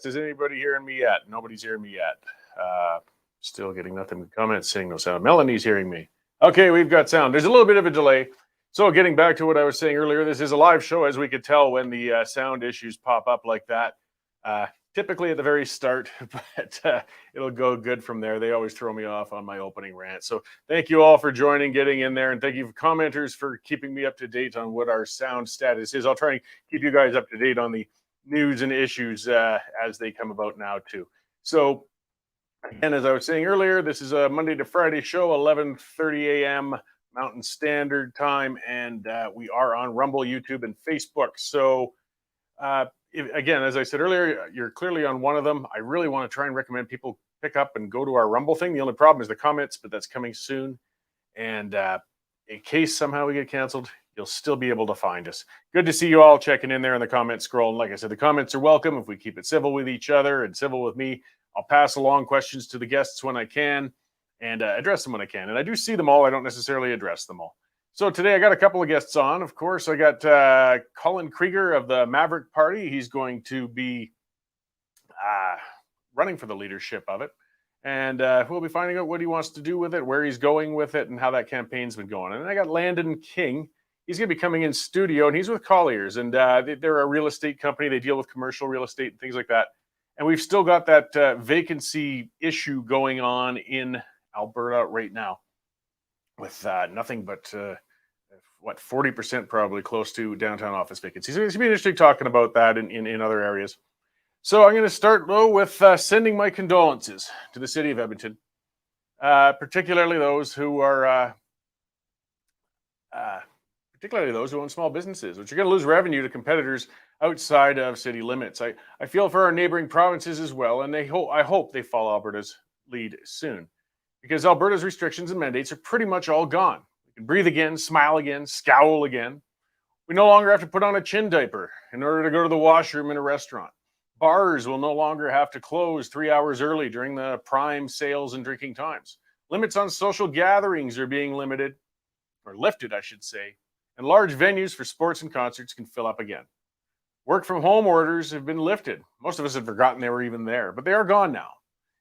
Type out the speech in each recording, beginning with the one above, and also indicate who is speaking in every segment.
Speaker 1: test. Is anybody hearing me yet? Nobody's hearing me yet. Still getting nothing but comments saying no sound. Melanie's hearing me. Okay, we've got sound. There's a little bit of a delay. So getting back to what I was saying earlier, this is a live show, as we could tell when the sound issues pop up like that. Typically at the very start, but it'll go good from there. They always throw me off on my opening rant. So thank you all for joining, getting in there, and thank you commenters for keeping me up to date on what our sound status is. I'll try and keep you guys up to date on the news and issues as they come about now too. So again, as I was saying earlier, this is a Monday to Friday show, 11:30 a.m. Mountain Standard Time, and we are on Rumble, YouTube, and Facebook. So again, as I said earlier, you're clearly on one of them. I really want to try and recommend people pick up and go to our Rumble thing. The only problem is the comments, but that's coming soon. And in case somehow we get canceled, you'll still be able to find us. Good to see you all checking in there in the comment scroll. And like I said, the comments are welcome. If we keep it civil with each other and civil with me, I'll pass along questions to the guests when I can and address them when I can. And I do see them all. I don't necessarily address them all. So today I got a couple of guests on. Of course, I got Colin Krieger of the Maverick Party. He's going to be running for the leadership of it. And we'll be finding out what he wants to do with it, where he's going with it, and how that campaign's been going. And then I got Landon King. He's going to be coming in studio, and he's with Colliers. And they're a real estate company. They deal with commercial real estate and things like that. And we've still got that vacancy issue going on in Alberta right now with nothing but 40% probably close to downtown office vacancies. So it's going to be interesting talking about that in other areas. So I'm going to start though with sending my condolences to the city of Edmonton, particularly those who are own small businesses, which are going to lose revenue to competitors outside of city limits. I feel for our neighboring provinces as well, and I hope they follow Alberta's lead soon, because Alberta's restrictions and mandates are pretty much all gone. We can breathe again, smile again, scowl again. We no longer have to put on a chin diaper in order to go to the washroom in a restaurant. Bars will no longer have to close 3 hours early during the prime sales and drinking times. Limits on social gatherings are being lifted, I should say, and large venues for sports and concerts can fill up again. Work from home orders have been lifted. Most of us had forgotten they were even there, but they are gone now.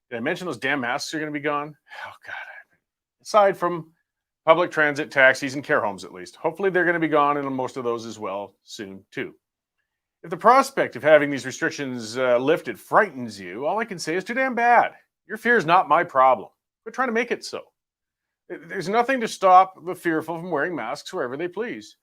Speaker 1: Did I mention those damn masks are going to be gone? Oh, God. Aside from public transit, taxis, and care homes, at least. Hopefully they're going to be gone, and most of those as well soon, too. If the prospect of having these restrictions lifted frightens you, all I can say is too damn bad. Your fear is not my problem. Quit trying to make it so. There's nothing to stop the fearful from wearing masks wherever they please.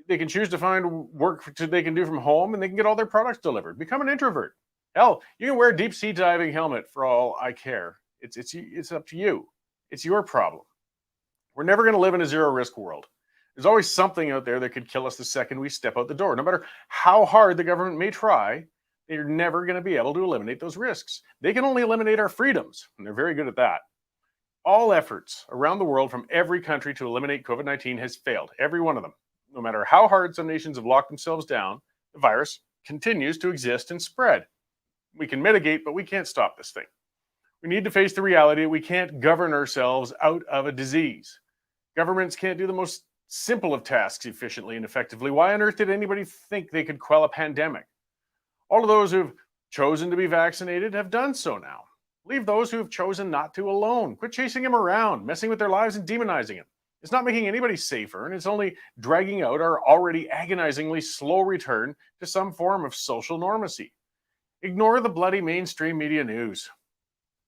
Speaker 1: They can choose to find work they can do from home, and they can get all their products delivered. Become an introvert. Hell, you can wear a deep sea diving helmet for all I care. It's up to you. It's your problem. We're never going to live in a zero risk world. There's always something out there that could kill us the second we step out the door. No matter how hard the government may try, they're never going to be able to eliminate those risks. They can only eliminate our freedoms, and they're very good at that. All efforts around the world from every country to eliminate COVID-19 has failed, every one of them. No matter how hard some nations have locked themselves down, the virus continues to exist and spread. We can mitigate, but we can't stop this thing. We need to face the reality that we can't govern ourselves out of a disease. Governments can't do the most simple of tasks efficiently and effectively. Why on earth did anybody think they could quell a pandemic? All of those who've chosen to be vaccinated have done so now. Leave those who have chosen not to alone. Quit chasing them around, messing with their lives and demonizing them. It's not making anybody safer, and it's only dragging out our already agonizingly slow return to some form of social normacy. Ignore the bloody mainstream media news.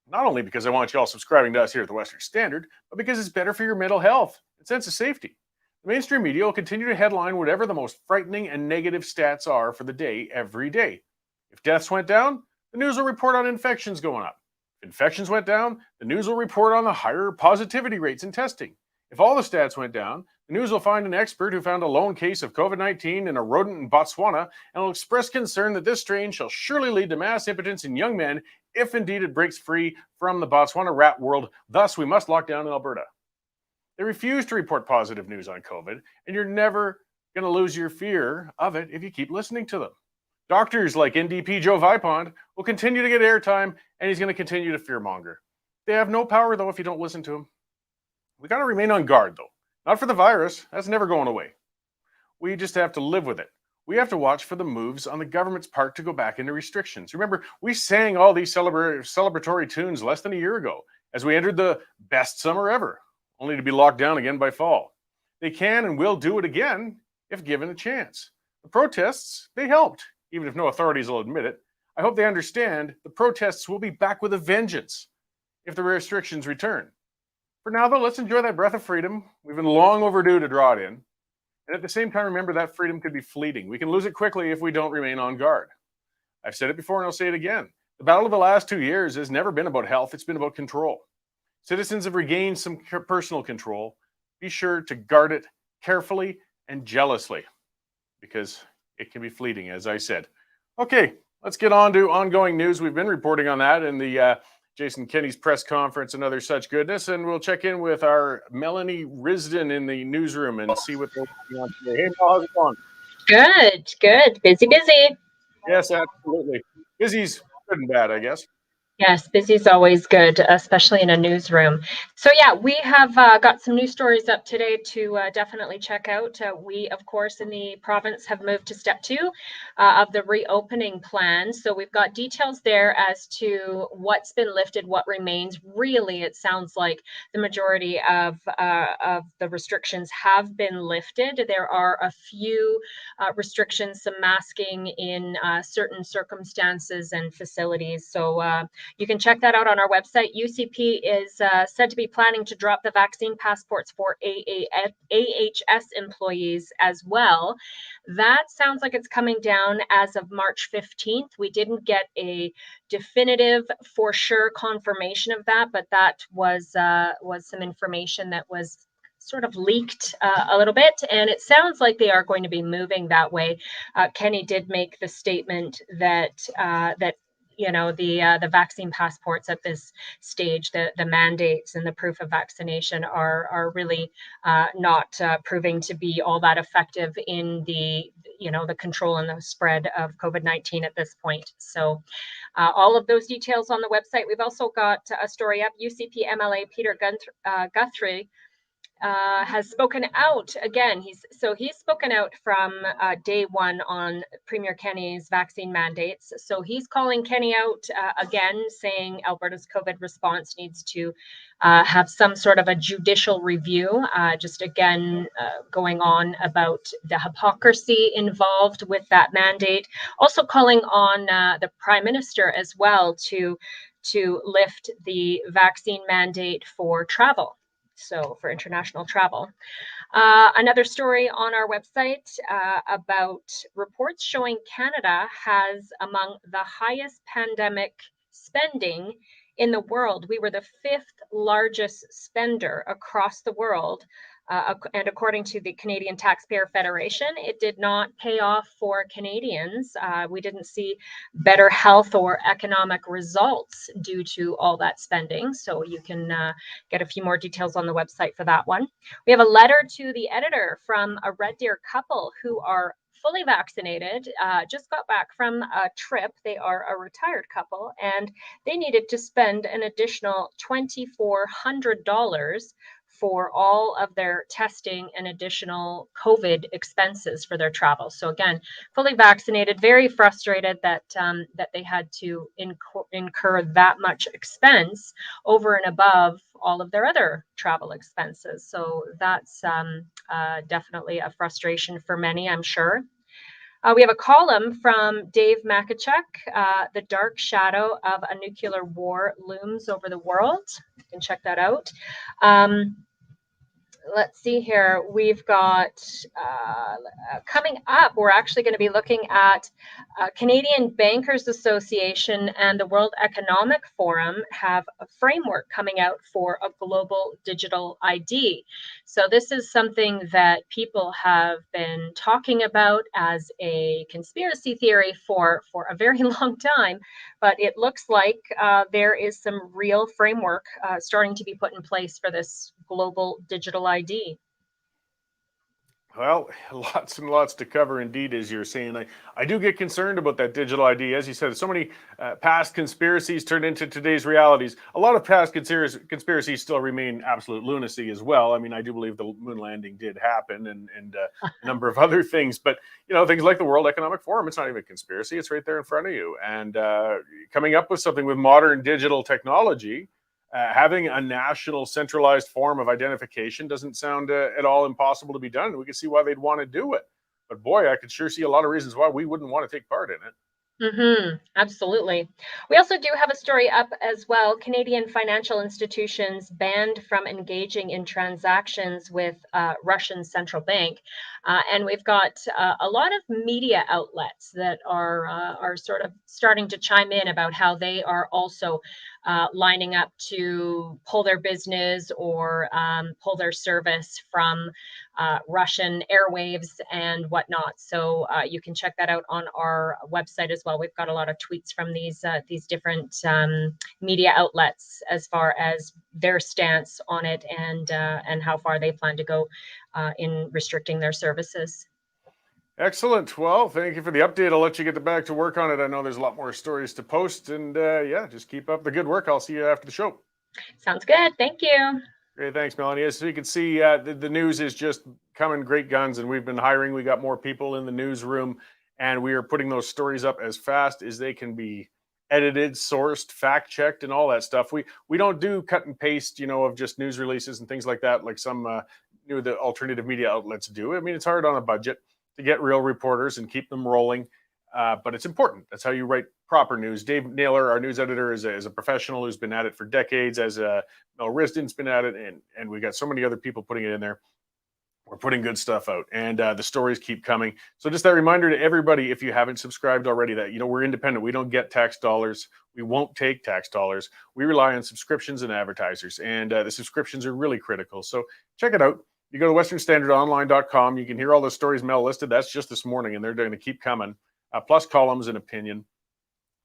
Speaker 1: Not only because I want you all subscribing to us here at the Western Standard, but because it's better for your mental health and sense of safety. The mainstream media will continue to headline whatever the most frightening and negative stats are for the day every day. If deaths went down, the news will report on infections going up. If infections went down, the news will report on the higher positivity rates in testing. If all the stats went down, the news will find an expert who found a lone case of COVID-19 in a rodent in Botswana and will express concern that this strain shall surely lead to mass impotence in young men if indeed it breaks free from the Botswana rat world. Thus, we must lock down in Alberta. They refuse to report positive news on COVID, and you're never going to lose your fear of it if you keep listening to them. Doctors like NDP Joe Vipond will continue to get airtime, and he's going to continue to fearmonger. They have no power, though, if you don't listen to him. We got to remain on guard, though. Not for the virus. That's never going away. We just have to live with it. we have to watch for the moves on the government's part to go back into restrictions. Remember, we sang all these celebratory tunes less than a year ago as we entered the best summer ever, only to be locked down again by fall. They can and will do it again if given a chance. The protests, they helped, even if no authorities will admit it. I hope they understand the protests will be back with a vengeance if the restrictions return. For now, though, let's enjoy that breath of freedom. We've been long overdue to draw it in. And at the same time, remember that freedom could be fleeting. We can lose it quickly if we don't remain on guard. I've said it before and I'll say it again. The battle of the last 2 years has never been about health, it's been about control. Citizens have regained some personal control. Be sure to guard it carefully and jealously because it can be fleeting, as I said. Okay, let's get on to ongoing news. We've been reporting on that in the Jason Kenney's press conference and other such goodness, and we'll check in with our Melanie Risden in the newsroom and see what they're working on today. Hey, Mel, how's it going?
Speaker 2: Good. Busy.
Speaker 1: Yes, absolutely. Busy's good and bad, I guess.
Speaker 2: Yes, busy is always good, especially in a newsroom. So yeah, we have got some news stories up today to definitely check out. We, of course, in the province have moved to step 2 of the reopening plan. So we've got details there as to what's been lifted, what remains. Really, it sounds like the majority of the restrictions have been lifted. There are a few restrictions, some masking in certain circumstances and facilities. So you can check that out on our website. UCP is said to be planning to drop the vaccine passports for AHS employees as well. That sounds like it's coming down as of March 15th. We didn't get a definitive for sure confirmation of that, but that was some information that was sort of leaked a little bit, and it sounds like they are going to be moving that way. Kenney did make the statement that the vaccine passports at this stage, the mandates and the proof of vaccination are really not proving to be all that effective in the control and the spread of COVID-19 at this point. So all of those details on the website. We've also got a story up. UCP MLA Peter Guthrie has spoken out again. He's spoken out from day one on Premier Kenney's vaccine mandates. So he's calling Kenney out again, saying Alberta's COVID response needs to have some sort of a judicial review. Just again, going on about the hypocrisy involved with that mandate. Also calling on the Prime Minister as well to lift the vaccine mandate for travel. So for international travel. Another story on our website about reports showing Canada has among the highest pandemic spending in the world. We were the 5th largest spender across the world. And according to the Canadian Taxpayer Federation, it did not pay off for Canadians. We didn't see better health or economic results due to all that spending. So you can get a few more details on the website for that one. We have a letter to the editor from a Red Deer couple who are fully vaccinated, just got back from a trip. They are a retired couple, and they needed to spend an additional $2,400 for all of their testing and additional COVID expenses for their travel. So again, fully vaccinated, very frustrated that they had to incur that much expense over and above all of their other travel expenses. So that's definitely a frustration for many, I'm sure. We have a column from Dave Makachuk, The Dark Shadow of a Nuclear War Looms Over the World. You can check that out. Let's see here. We've got coming up, we're actually going to be looking at Canadian Bankers Association and the World Economic Forum have a framework coming out for a global digital ID. So this is something that people have been talking about as a conspiracy theory for a very long time, but it looks like there is some real framework starting to be put in place for this global digital ID.
Speaker 1: Well, lots and lots to cover indeed, as you're saying. I do get concerned about that digital ID. As you said, so many past conspiracies turned into today's realities. A lot of past conspiracies still remain absolute lunacy as well. I mean, I do believe the moon landing did happen, and a number of other things. But, things like the World Economic Forum, it's not even a conspiracy. It's right there in front of you. And coming up with something with modern digital technology, having a national centralized form of identification doesn't sound at all impossible to be done. We can see why they'd want to do it. But boy, I could sure see a lot of reasons why we wouldn't want to take part in it.
Speaker 2: Absolutely. We also do have a story up as well. Canadian financial institutions banned from engaging in transactions with Russian central bank, and we've got a lot of media outlets that are sort of starting to chime in about how they are also lining up to pull their business or pull their service from Russian airwaves and whatnot. So you can check that out on our website as well. We've got a lot of tweets from these different media outlets as far as their stance on it and how far they plan to go in restricting their services.
Speaker 1: Excellent. Well, thank you for the update. I'll let you get back to work on it. I know there's a lot more stories to post, and yeah, just keep up the good work. I'll see you after the show.
Speaker 2: Sounds good. Thank you.
Speaker 1: Great, thanks, Melanie. As you can see, the news is just coming great guns, and we've been hiring. We got more people in the newsroom, and we are putting those stories up as fast as they can be edited, sourced, fact checked, and all that stuff. We don't do cut and paste, of just news releases and things like that, like some the alternative media outlets do. I mean, it's hard on a budget to get real reporters and keep them rolling. But it's important. That's how you write proper news. Dave Naylor, our news editor, is a professional who's been at it for decades. As Mel Risden's been at it, and we got so many other people putting it in there. We're putting good stuff out, and the stories keep coming. So just that reminder to everybody, if you haven't subscribed already, that we're independent. We don't get tax dollars. We won't take tax dollars. We rely on subscriptions and advertisers, and the subscriptions are really critical. So check it out. You go to westernstandardonline.com. You can hear all the stories Mel listed. That's just this morning, and they're going to keep coming. Plus columns and opinion.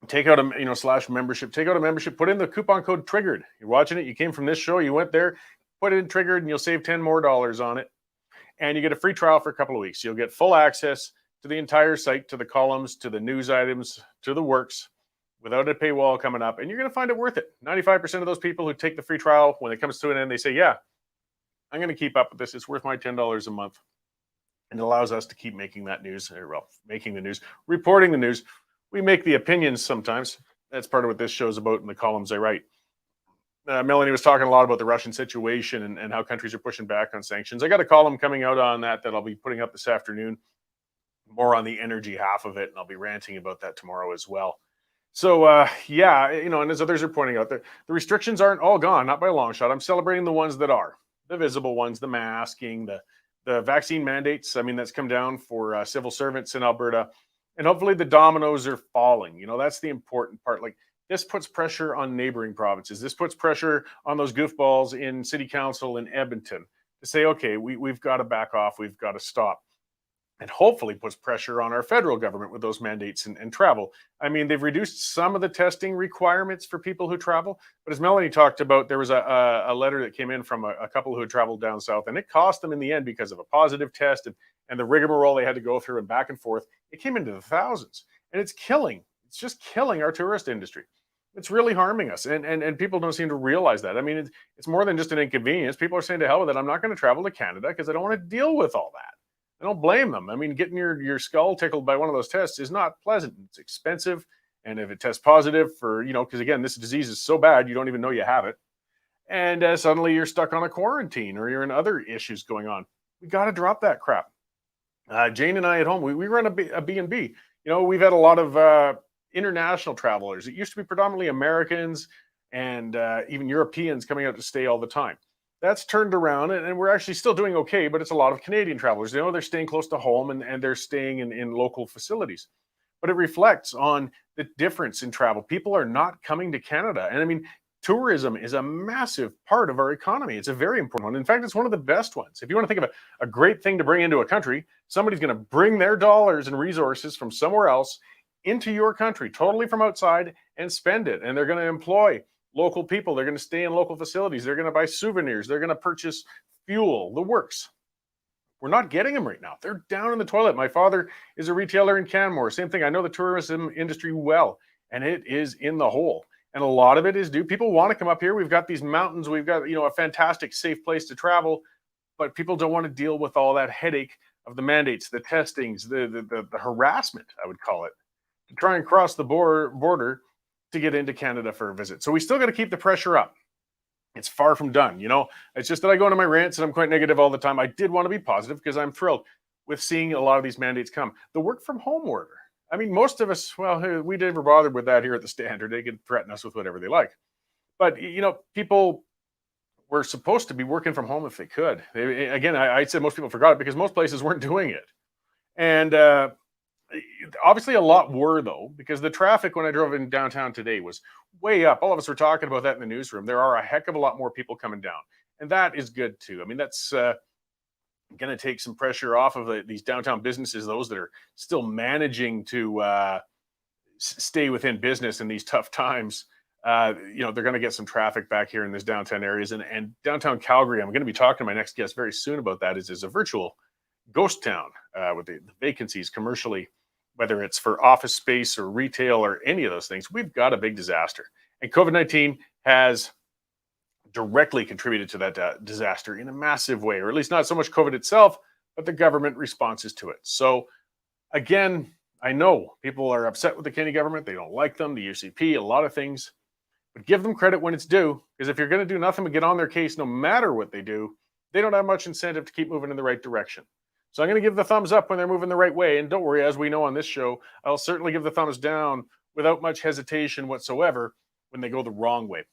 Speaker 1: Take out a / membership. Take out a membership. Put in the coupon code TRIGGERED. You're watching it. You came from this show. You went there. Put it in TRIGGERED, and you'll save $10 more on it. And you get a free trial for a couple of weeks. You'll get full access to the entire site, to the columns, to the news items, to the works, without a paywall coming up. And you're going to find it worth it. 95% of those people who take the free trial, when it comes to an end, they say, yeah, I'm going to keep up with this. It's worth my $10 a month. And it allows us to keep making that news, making the news, reporting the news. We make the opinions sometimes. That's part of what this show's about in the columns I write. Melanie was talking a lot about the Russian situation and how countries are pushing back on sanctions. I got a column coming out on that I'll be putting up this afternoon, more on the energy half of it, and I'll be ranting about that tomorrow as well. So, yeah, and as others are pointing out, the restrictions aren't all gone, not by a long shot. I'm celebrating the ones that are, the visible ones, the masking, the vaccine mandates. I mean, that's come down for civil servants in Alberta, and hopefully the dominoes are falling. That's the important part. Like, this puts pressure on neighboring provinces. This puts pressure on those goofballs in city council in Edmonton to say, okay, we've got to back off. We've got to stop. And hopefully puts pressure on our federal government with those mandates and travel. I mean, they've reduced some of the testing requirements for people who travel. But as Melanie talked about, there was a letter that came in from a couple who had traveled down south, and it cost them in the end because of a positive test and the rigmarole they had to go through and back and forth. It came into the thousands, and it's just killing our tourist industry. It's really harming us, and people don't seem to realize that. I mean, it's more than just an inconvenience. People are saying, to hell with it, I'm not going to travel to Canada because I don't want to deal with all that. I don't blame them. I mean, getting your skull tickled by one of those tests is not pleasant. It's expensive, and if it tests positive for, because again, this disease is so bad, you don't even know you have it, and suddenly you're stuck on a quarantine or you're in other issues going on. We got to drop that crap. Jane and I at home, we run a B&B. We've had a lot of international travelers. It used to be predominantly Americans and even Europeans coming out to stay all the time. That's turned around, and we're actually still doing okay, but it's a lot of Canadian travelers. They're staying close to home, and they're staying in local facilities. But it reflects on the difference in travel. People are not coming to Canada. And I mean, tourism is a massive part of our economy. It's a very important one. In fact, it's one of the best ones. If you want to think of a great thing to bring into a country, somebody's going to bring their dollars and resources from somewhere else into your country, totally from outside, and spend it. And they're going to employ local people. They're going to stay in local facilities. They're going to buy souvenirs. They're going to purchase fuel, the works. We're not getting them right now. They're down in the toilet. My father is a retailer in Canmore. Same thing. I know the tourism industry well, and it is in the hole. And a lot of it is due. People want to come up here. We've got these mountains. We've got, a fantastic, safe place to travel, but people don't want to deal with all that headache of the mandates, the testings, the harassment, I would call it, to try and cross the border to get into Canada for a visit. So we still got to keep the pressure up. It's far from done. It's just that I go into my rants and I'm quite negative all the time. I did want to be positive because I'm thrilled with seeing a lot of these mandates come. The work from home order. I mean, most of us, well, we never bothered with that here at the Standard. They could threaten us with whatever they like. But, people were supposed to be working from home if they could. Again, I said most people forgot it because most places weren't doing it. And obviously a lot were, though, because the traffic when I drove in downtown today was way up. All of us were talking about that in the newsroom. There are a heck of a lot more people coming down. And that is good, too. I mean, that's going to take some pressure off of these downtown businesses, those that are still managing to stay within business in these tough times. They're going to get some traffic back here in these downtown areas. And downtown Calgary, I'm going to be talking to my next guest very soon about that, is a virtual ghost town with the vacancies commercially, whether it's for office space or retail or any of those things. We've got a big disaster. And COVID-19 has directly contributed to that disaster in a massive way, or at least not so much COVID itself, but the government responses to it. So again, I know people are upset with the Canadian government. They don't like them, the UCP, a lot of things, but give them credit when it's due, because if you're going to do nothing but get on their case, no matter what they do, they don't have much incentive to keep moving in the right direction. So I'm going to give the thumbs up when they're moving the right way. And don't worry, as we know on this show, I'll certainly give the thumbs down without much hesitation whatsoever when they go the wrong way.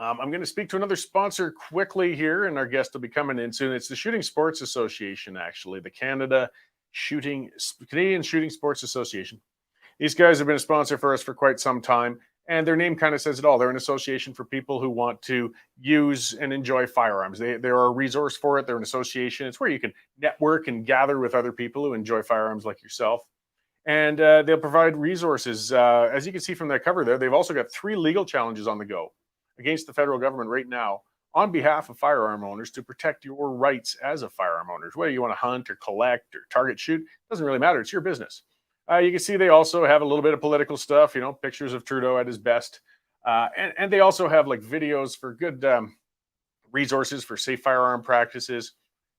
Speaker 1: I'm going to speak to another sponsor quickly here, and our guest will be coming in soon. It's the Shooting Sports Association, actually, the Canadian Shooting Sports Association. These guys have been a sponsor for us for quite some time, and their name kind of says it all. They're an association for people who want to use and enjoy firearms. They're a resource for it. They're an association. It's where you can network and gather with other people who enjoy firearms like yourself. And they'll provide resources. As you can see from that cover there, they've also got 3 legal challenges on the go against the federal government right now on behalf of firearm owners to protect your rights as a firearm owner. Whether you want to hunt or collect or target shoot, doesn't really matter. It's your business. You can see they also have a little bit of political stuff, pictures of Trudeau at his best. And they also have like videos for good resources for safe firearm practices,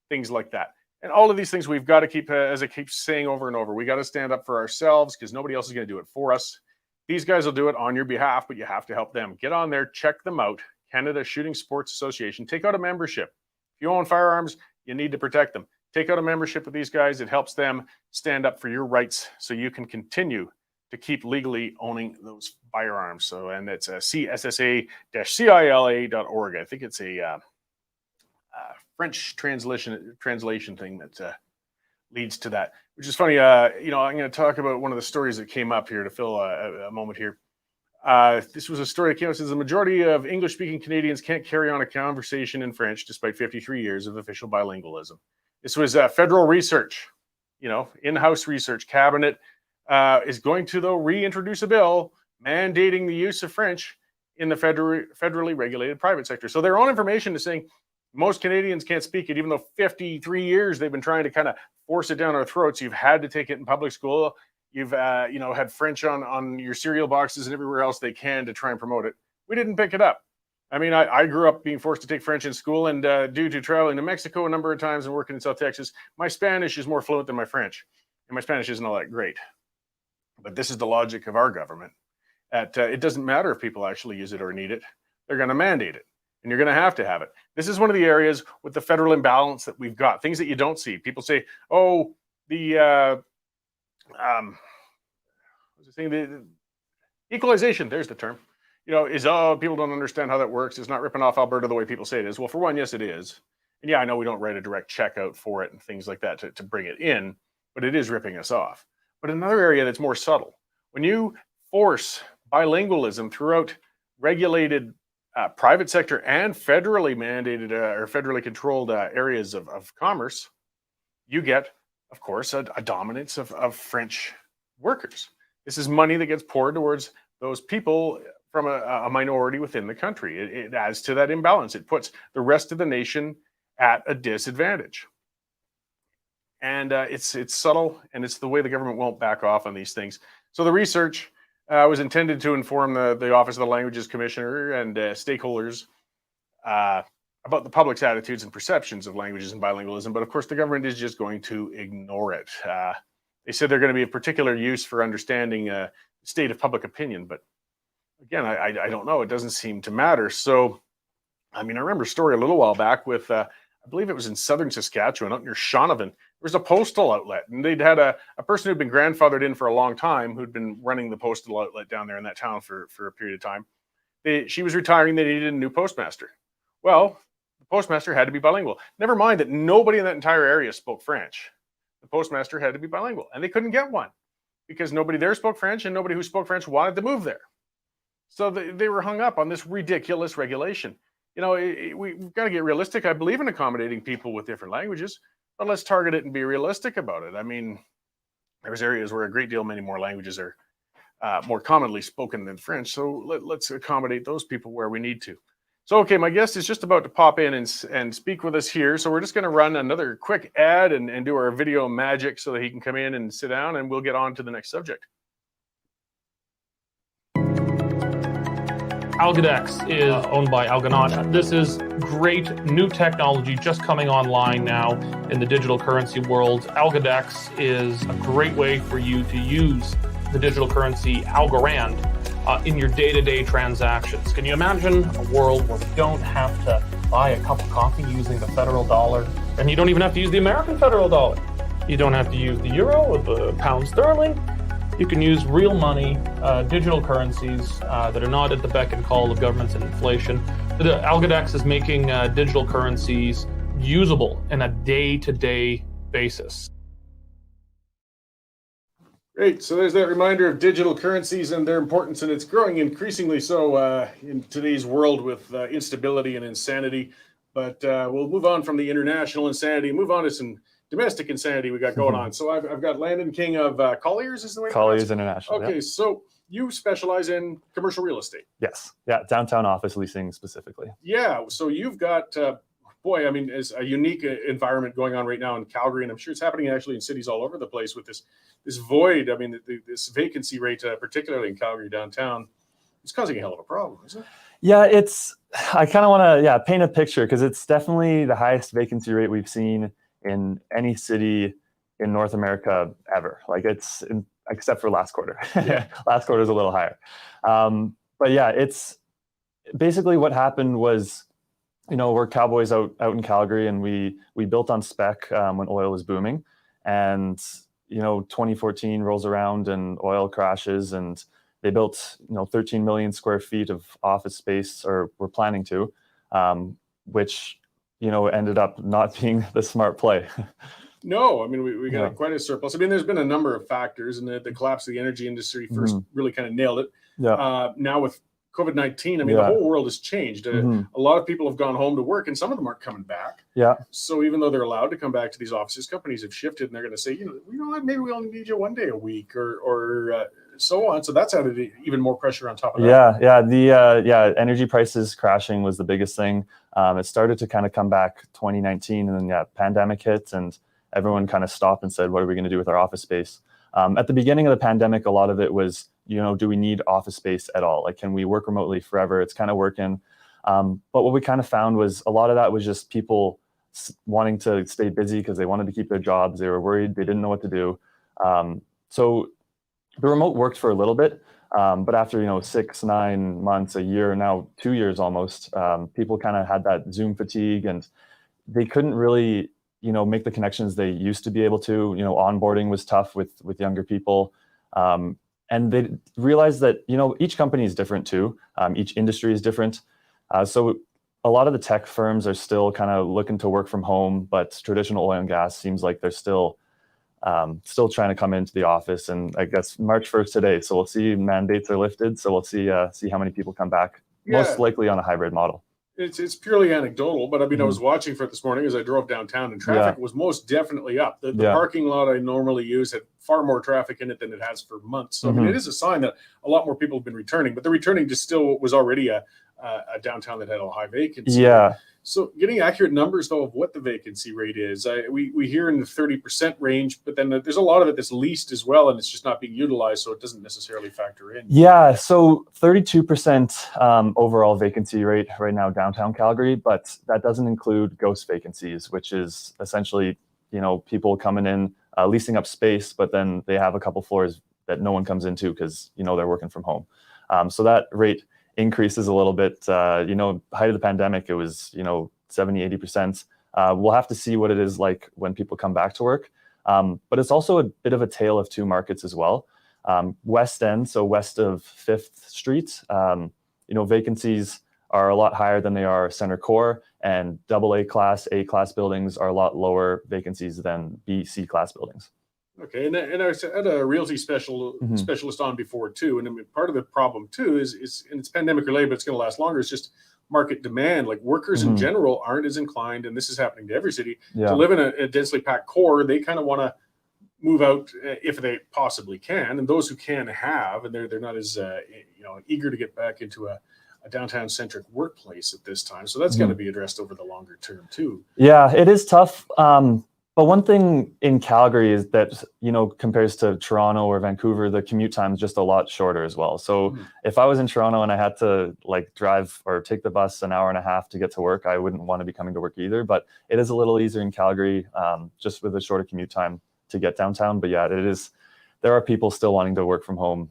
Speaker 1: things like that. And all of these things we've got to keep, as I keep saying over and over, we got to stand up for ourselves because nobody else is going to do it for us. These guys will do it on your behalf, but you have to help them. Get on there, check them out. Canada Shooting Sports Association. Take out a membership. If you own firearms, you need to protect them. Take out a membership with these guys. It helps them stand up for your rights so you can continue to keep legally owning those firearms. So, and it's CSSA-CILA.org. I think it's a French translation thing that leads to that, which is funny. I'm going to talk about one of the stories that came up here to fill a moment here. This was a story that came out. It says the majority of English-speaking Canadians can't carry on a conversation in French despite 53 years of official bilingualism. This was federal research, in-house research. Cabinet is going to, though, reintroduce a bill mandating the use of French in the federally regulated private sector. So their own information is saying most Canadians can't speak it, even though 53 years they've been trying to kind of force it down our throats. You've had to take it in public school. You've, had French on your cereal boxes and everywhere else they can to try and promote it. We didn't pick it up. I mean, I grew up being forced to take French in school, and due to traveling to Mexico a number of times and working in South Texas, my Spanish is more fluent than my French, and my Spanish isn't all that great. But this is the logic of our government. It doesn't matter if people actually use it or need it. They're going to mandate it, and you're going to have it. This is one of the areas with the federal imbalance that we've got, things that you don't see. People say, oh, the equalization, there's the term. People don't understand how that works. It's not ripping off Alberta the way people say it is. Well, for one, yes, it is. And yeah, I know we don't write a direct check out for it and things like that to bring it in, but it is ripping us off. But another area that's more subtle, when you force bilingualism throughout regulated private sector and federally mandated or federally controlled areas of commerce, you get, of course, a dominance of French workers. This is money that gets poured towards those people from a minority within the country. It adds to that imbalance. It puts the rest of the nation at a disadvantage. And it's subtle, and it's the way the government won't back off on these things. So the research was intended to inform the Office of the Languages Commissioner and stakeholders about the public's attitudes and perceptions of languages and bilingualism. But of course, the government is just going to ignore it. They said they're going to be of particular use for understanding state of public opinion. But again, I don't know. It doesn't seem to matter. So, I mean, I remember a story a little while back with, I believe it was in southern Saskatchewan, out near Shaunavon. There was a postal outlet, and they'd had a person who'd been grandfathered in for a long time, who'd been running the postal outlet down there in that town for a period of time. She was retiring. They needed a new postmaster. Well, the postmaster had to be bilingual. Never mind that nobody in that entire area spoke French. The postmaster had to be bilingual, and they couldn't get one because nobody there spoke French, and nobody who spoke French wanted to move there. So they were hung up on this ridiculous regulation. You know, we've got to get realistic. I believe in accommodating people with different languages, but let's target it and be realistic about it. I mean, there's areas where a great deal many more languages are more commonly spoken than French. So let's accommodate those people where we need to. So, okay, my guest is just about to pop in and speak with us here. So we're just going to run another quick ad and do our video magic so that he can come in and sit down, and we'll get on to the next subject.
Speaker 3: Algodex is owned by Algonaut. This is great new technology just coming online now in the digital currency world. Algodex is a great way for you to use the digital currency Algorand in your day-to-day transactions. Can you imagine a world where you don't have to buy a cup of coffee using the federal dollar, and you don't even have to use the American federal dollar? You don't have to use the euro or the pound sterling. You can use real money, digital currencies that are not at the beck and call of governments and inflation. The Algodex is making digital currencies usable in a day-to-day basis.
Speaker 1: Great. So there's that reminder of digital currencies and their importance, and it's growing increasingly so in today's world with instability and insanity. But we'll move on from the international insanity, move on to some domestic insanity we got going on. So I've got Landon King of Colliers, is the way?
Speaker 4: Colliers International.
Speaker 1: Okay,
Speaker 4: yeah.
Speaker 1: so you specialize in commercial real estate.
Speaker 4: Yes. Yeah. Downtown office leasing specifically.
Speaker 1: Yeah. So you've got, boy, I mean, it's a unique environment going on right now in Calgary, and I'm sure it's happening actually in cities all over the place with this void. I mean, this vacancy rate, particularly in Calgary downtown, is causing a hell of a problem, isn't it?
Speaker 4: Yeah, I kind of want to paint a picture, because it's definitely the highest vacancy rate we've seen in any city in North America ever. Like except for last quarter.
Speaker 1: Yeah.
Speaker 4: Last quarter is a little higher. But yeah, it's basically what happened was, we're cowboys out in Calgary, and we built on spec when oil was booming, and 2014 rolls around and oil crashes, and they built 13 million square feet of office space, or were planning to, which ended up not being the smart play.
Speaker 1: No, I mean, we got quite a surplus. I mean, there's been a number of factors, and the collapse of the energy industry first really kind of nailed it.
Speaker 4: Yeah.
Speaker 1: Now with COVID-19, I mean, the whole world has changed. A lot of people have gone home to work, and some of them aren't coming back.
Speaker 4: Yeah.
Speaker 1: So even though they're allowed to come back to these offices, companies have shifted, and they're going to say, maybe we only need you one day a week, or so on. So that's added even more pressure on top of that.
Speaker 4: Yeah. The energy prices crashing was the biggest thing. It started to kind of come back 2019, and then pandemic hit, and everyone kind of stopped and said, what are we going to do with our office space? At the beginning of the pandemic, a lot of it was, do we need office space at all? Like, can we work remotely forever? It's kind of working. But what we kind of found was a lot of that was just people wanting to stay busy because they wanted to keep their jobs. They were worried. They didn't know what to do. So the remote worked for a little bit. But after, 6, 9 months, a year, now 2 years almost, people kind of had that Zoom fatigue, and they couldn't really, make the connections they used to be able to. Onboarding was tough with younger people. And they realized that, each company is different too. Each industry is different. So a lot of the tech firms are still kind of looking to work from home, but traditional oil and gas seems like they're still trying to come into the office. And I guess March 1st today. So we'll see, mandates are lifted. So we'll see how many people come back, most likely on a hybrid model.
Speaker 1: It's purely anecdotal, but I mean, I was watching for it this morning as I drove downtown, and traffic was most definitely up. The parking lot I normally use had far more traffic in it than it has for months. So I mean, it is a sign that a lot more people have been returning, but they're returning to still what was already a downtown that had a high vacancy.
Speaker 4: Yeah.
Speaker 1: So getting accurate numbers though of what the vacancy rate is, we hear in the 30% range, but then there's a lot of it that's leased as well, and it's just not being utilized, so it doesn't necessarily factor in.
Speaker 4: Yeah, so 32% overall vacancy rate right now downtown Calgary, but that doesn't include ghost vacancies, which is essentially, people coming in, leasing up space, but then they have a couple floors that no one comes into because, they're working from home. So that rate increases a little bit. Height of the pandemic, it was 70-80%. We'll have to see what it is like when people come back to work, but it's also a bit of a tale of two markets as well. West End, so west of 5th Street, vacancies are a lot higher than they are center core, and AA class, A class buildings are a lot lower vacancies than B, C class buildings.
Speaker 1: Okay, and I had a realty specialist on before too, and I mean, part of the problem too is and it's pandemic related, but it's going to last longer. It's just market demand. Like workers in general aren't as inclined, and this is happening to every city, to live in a densely packed core. They kind of want to move out if they possibly can, and those who can have, and they're not as eager to get back into a downtown centric workplace at this time. So that's got to be addressed over the longer term too. Yeah,
Speaker 4: it is tough. But one thing in Calgary is that, compares to Toronto or Vancouver, the commute time is just a lot shorter as well. So if I was in Toronto and I had to drive or take the bus an hour and a half to get to work, I wouldn't want to be coming to work either. But it is a little easier in Calgary, just with a shorter commute time to get downtown. But yeah, it is. There are people still wanting to work from home,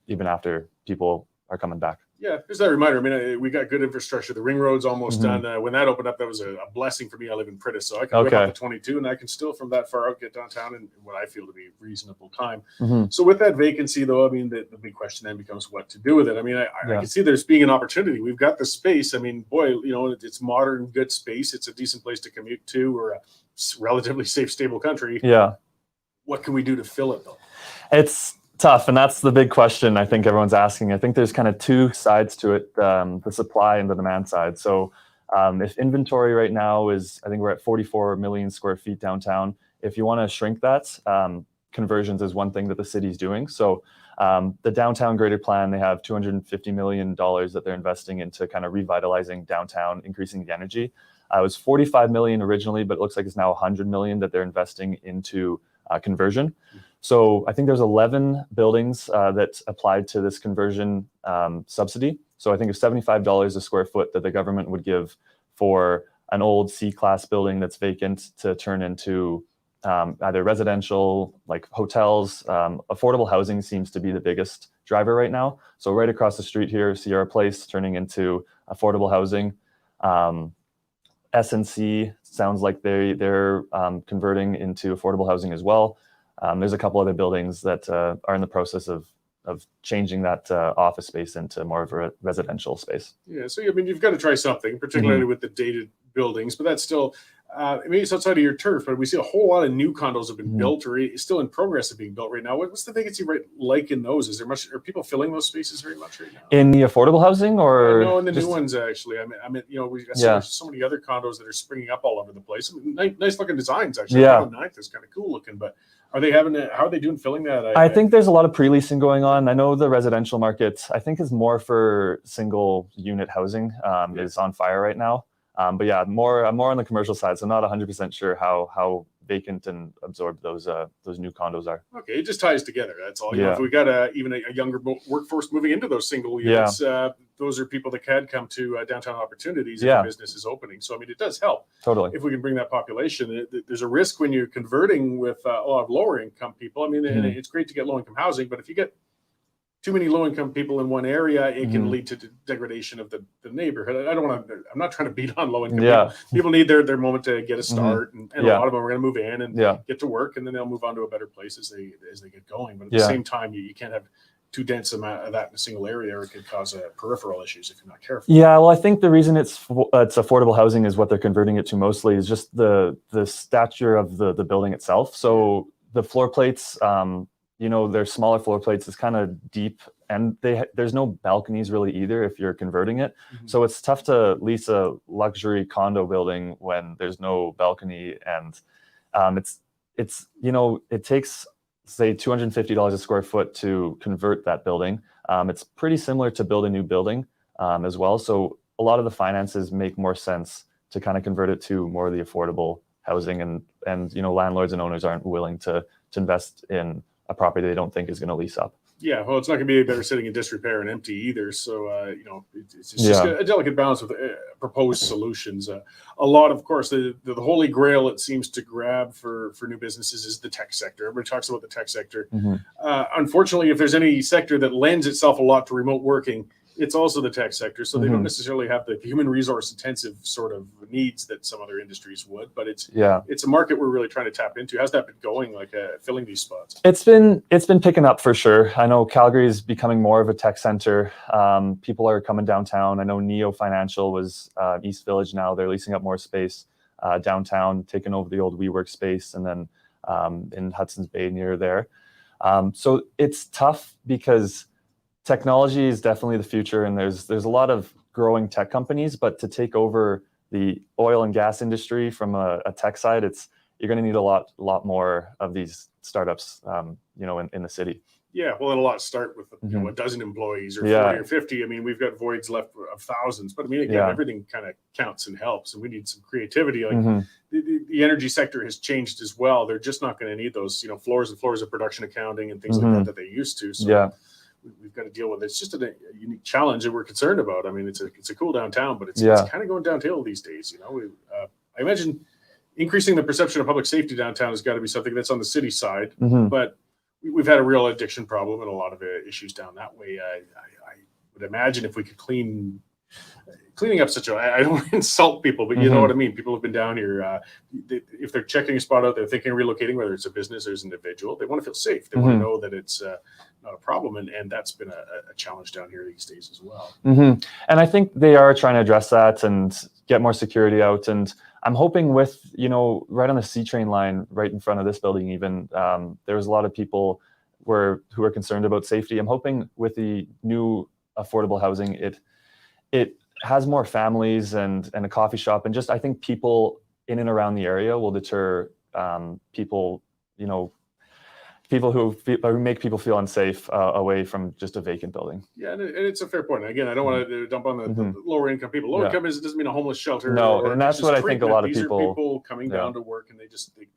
Speaker 4: even after people are coming back.
Speaker 1: Yeah, just that reminder. I mean, we got good infrastructure. The ring road's almost done. When that opened up, that was a blessing for me. I live in Prentice, so I can go up to 22, and I can still, from that far out, get downtown in what I feel to be reasonable time. So with that vacancy, though, I mean, the big question then becomes what to do with it. I mean, I can see there's being an opportunity. We've got the space. I mean, boy, it's modern, good space. It's a decent place to commute to. We're a relatively safe, stable country.
Speaker 4: Yeah.
Speaker 1: What can we do to fill it, though?
Speaker 4: It's tough, and that's the big question I think everyone's asking. I think there's kind of two sides to it, the supply and the demand side. So if inventory right now is, I think we're at 44 million square feet downtown. If you want to shrink that, conversions is one thing that the city's doing. So the downtown graded plan, they have $250 million that they're investing into kind of revitalizing downtown, increasing the energy. It was 45 million originally, but it looks like it's now 100 million that they're investing into conversion. So I think there's 11 buildings that applied to this conversion subsidy. So I think it's $75 a square foot that the government would give for an old C-class building that's vacant to turn into either residential, like hotels. Affordable housing seems to be the biggest driver right now. So right across the street here, Sierra Place turning into affordable housing. SNC sounds like they're converting into affordable housing as well. There's a couple other buildings that are in the process of changing that office space into more of a residential space.
Speaker 1: Yeah, so I mean, you've got to try something, particularly with the dated buildings, but that's still, I mean, it's outside of your turf, but we see a whole lot of new condos have been built or still in progress of being built right now. What's the vacancy rate like in those? Is there much, are people filling those spaces very much right now?
Speaker 4: In the affordable housing or?
Speaker 1: No, in the new ones, actually. I mean, we got so many other condos that are springing up all over the place. I mean, nice looking designs, actually.
Speaker 4: Yeah.
Speaker 1: 9th is kind of cool looking, but are they having how are they doing filling that?
Speaker 4: I think there's a lot of pre-leasing going on. I know the residential market, I think, is more for single unit housing is on fire right now. But yeah, more on the commercial side. So not 100% sure how vacant and absorbed those new condos are.
Speaker 1: Okay, it just ties together. That's all. You know, if we got even a younger workforce moving into those single units, those are people that can come to downtown opportunities if the business is opening. So I mean, it does help.
Speaker 4: Totally.
Speaker 1: If we can bring that population, there's a risk when you're converting with a lot of lower income people. I mean, it's great to get low income housing, but if you get too many low-income people in one area, it can lead to degradation of the neighborhood. I'm not trying to beat on low-income people. People need their moment to get a start, and a lot of them are going to move in and get to work, and then they'll move on to a better place as they get going. But at the same time, you can't have too dense amount of that in a single area, or it could cause peripheral issues if you're not careful. Yeah, well, I think the reason it's affordable housing is what they're converting it to mostly is just the stature of the building itself. So the floor plates, their smaller floor plates is kind of deep, and there's no balconies really either if you're converting it. So it's tough to lease a luxury condo building when there's no balcony, and it takes, say, $250 a square foot to convert that building. It's pretty similar to build a new building as well. So a lot of the finances make more sense
Speaker 4: to kind of convert it to more of the affordable housing, and you know, landlords and owners aren't willing to invest in a property they don't think is going to lease up.
Speaker 1: Yeah, well, it's not going to be any better sitting in disrepair and empty either. So, you know, it's just a delicate balance with proposed solutions. A lot, of course, the holy grail it seems to grab for new businesses is the tech sector. Everybody talks about the tech sector. Unfortunately, if there's any sector that lends itself a lot to remote working, it's also the tech sector. So they don't necessarily have the human resource intensive sort of needs that some other industries would, but it's a market we're really trying to tap into. How's that been going, like filling these spots?
Speaker 4: It's been picking up for sure. I know Calgary is becoming more of a tech center. People are coming downtown. I know Neo Financial was East Village now. They're leasing up more space downtown, taking over the old WeWork space, and then in Hudson's Bay near there. So it's tough because technology is definitely the future, and there's a lot of growing tech companies, but to take over the oil and gas industry from a tech side, you're going to need a lot more of these startups, you know, in the city.
Speaker 1: Yeah, well, and a lot start with you know, a dozen employees or 40 or 50. I mean, we've got voids left of thousands, but I mean, again, everything kind of counts and helps, and we need some creativity. Like the energy sector has changed as well. They're just not going to need those, you know, floors and floors of production accounting and things like that they used to. So we've got to deal with it. It's just a unique challenge that we're concerned about. I mean, it's a cool downtown, but it's kind of going downhill these days. You know, I imagine increasing the perception of public safety downtown has got to be something that's on the city side, but we've had a real addiction problem and a lot of issues down that way. I would imagine if we could cleaning up such a, I don't insult people, but you know what I mean? People have been down here. If they're checking a spot out, they're thinking of relocating, whether it's a business or as an individual, they want to feel safe. They want to know that it's not a problem. And that's been a challenge down here these days as well.
Speaker 4: And I think they are trying to address that and get more security out. And I'm hoping with, you know, right on the C train line, right in front of this building, even there was a lot of people who are concerned about safety. I'm hoping with the new affordable housing, it has more families and a coffee shop, and just I think people in and around the area will deter people, you know, people who make people feel unsafe away from just a vacant building.
Speaker 1: Yeah, and it's a fair point. Again, I don't want to dump on the lower income people. Low income doesn't mean a homeless shelter.
Speaker 4: No, and that's what I think a lot of
Speaker 1: These
Speaker 4: people.
Speaker 1: Are people coming down to work and they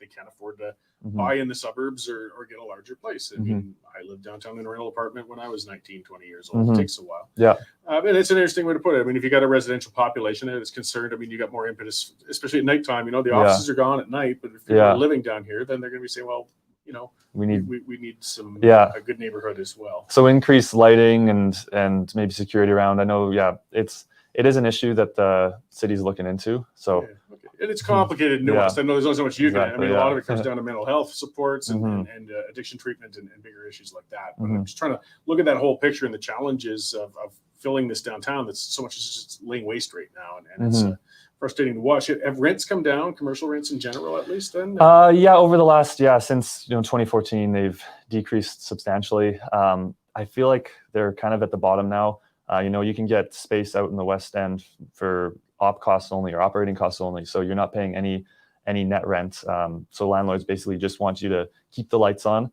Speaker 1: can't afford to buy in the suburbs or get a larger place. I mean, I lived downtown in a rental apartment when I was 19, 20 years old. It takes a while. Yeah. And it's an interesting way to put it. I mean, if you got a residential population that is concerned, I mean, you got more impetus, especially at nighttime. You know, the offices are gone at night, but if people are living down here, then they're going to be saying, well, you know, we need some a good neighborhood as well. So
Speaker 4: increased lighting and maybe security around. I know, it is an issue that the city's looking into. So
Speaker 1: and it's complicated and nuanced. I know there's only so much you can. I mean, a lot of it comes down to mental health supports and addiction treatment and bigger issues like that. But I'm just trying to look at that whole picture and the challenges of filling this downtown that's so much just laying waste right now, and it's frustrating to watch. Have rents come down, commercial rents in general, at least then?
Speaker 4: Over the last, since 2014, they've decreased substantially. I feel like they're kind of at the bottom now. You can get space out in the West End for op costs only or operating costs only, so you're not paying any net rent. So landlords basically just want you to keep the lights on.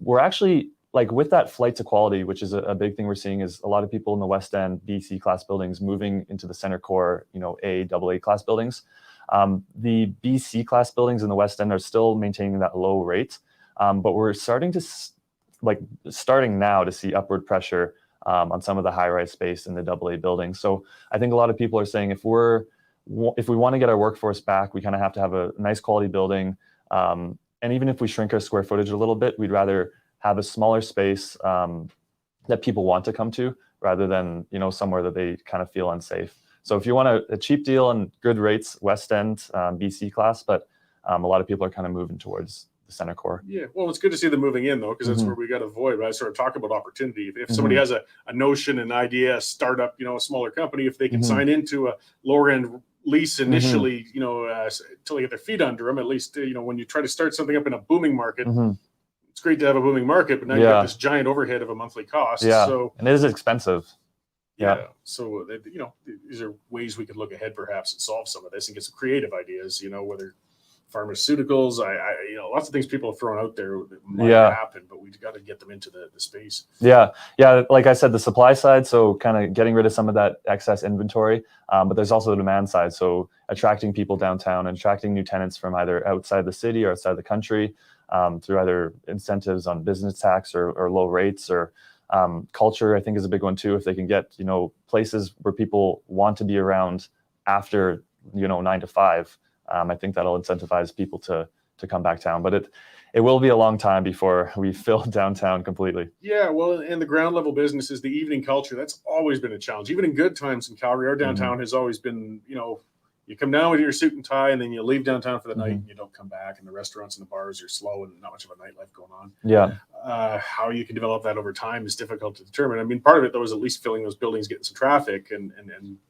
Speaker 4: We're actually, like, with that flight to quality, which is a big thing we're seeing, is a lot of people in the West End, B, C class buildings moving into the center core, A, AA class buildings. The B, C class buildings in the West End are still maintaining that low rate, but we're starting now to see upward pressure on some of the high-rise space in the AA buildings. So I think a lot of people are saying if we want to get our workforce back, we kind of have to have a nice quality building. And even if we shrink our square footage a little bit, we'd rather have a smaller space that people want to come to rather than, somewhere that they kind of feel unsafe. So if you want a cheap deal and good rates, West End, BC class, but a lot of people are kind of moving towards the center core. Yeah,
Speaker 1: well, it's good to see them moving in, though, because that's where we got to avoid. I sort of talk about opportunity. If somebody has a notion, an idea, a startup, a smaller company, if they can sign into a lower end lease initially, until they get their feet under them, at least, when you try to start something up in a booming market, it's great to have a booming market, but now you got this giant overhead of a monthly cost.
Speaker 4: Yeah,
Speaker 1: so,
Speaker 4: and it is expensive.
Speaker 1: Yeah. So, these are ways we could look ahead perhaps and solve some of this and get some creative ideas, whether pharmaceuticals. Lots of things people have thrown out there that might happen, but we've got to get them into the space.
Speaker 4: Yeah. Like I said, the supply side, so kind of getting rid of some of that excess inventory, but there's also the demand side, so attracting people downtown and attracting new tenants from either outside the city or outside the country, through either incentives on business tax or low rates, or culture, I think, is a big one too. If they can get, places where people want to be around after, 9 to 5, I think that'll incentivize people to come back down. But it will be a long time before we fill downtown completely.
Speaker 1: Yeah, well, and the ground level businesses, the evening culture, that's always been a challenge. Even in good times in Calgary, our downtown has always been, you come down with your suit and tie, and then you leave downtown for the night, and you don't come back. And the restaurants and the bars are slow, and not much of a nightlife going on.
Speaker 4: Yeah.
Speaker 1: How you can develop that over time is difficult to determine. I mean, part of it though is at least filling those buildings, getting some traffic, and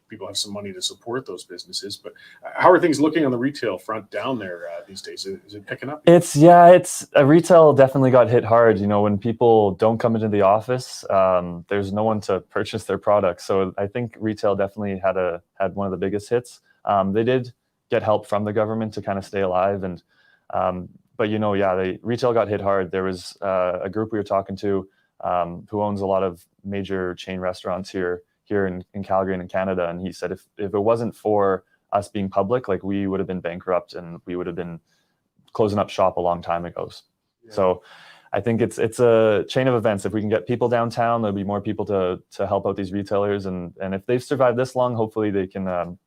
Speaker 1: people have some money to support those businesses. But how are things looking on the retail front down there these days? Is it picking up?
Speaker 4: It's retail definitely got hit hard. When people don't come into the office, there's no one to purchase their products. So I think retail definitely had one of the biggest hits. They did get help from the government to kind of stay alive, but retail got hit hard. There was a group we were talking to who owns a lot of major chain restaurants here in Calgary and in Canada, and he said if it wasn't for us being public, like, we would have been bankrupt and we would have been closing up shop a long time ago. Yeah. So I think it's a chain of events. If we can get people downtown, there'll be more people to help out these retailers, and if they've survived this long, hopefully they can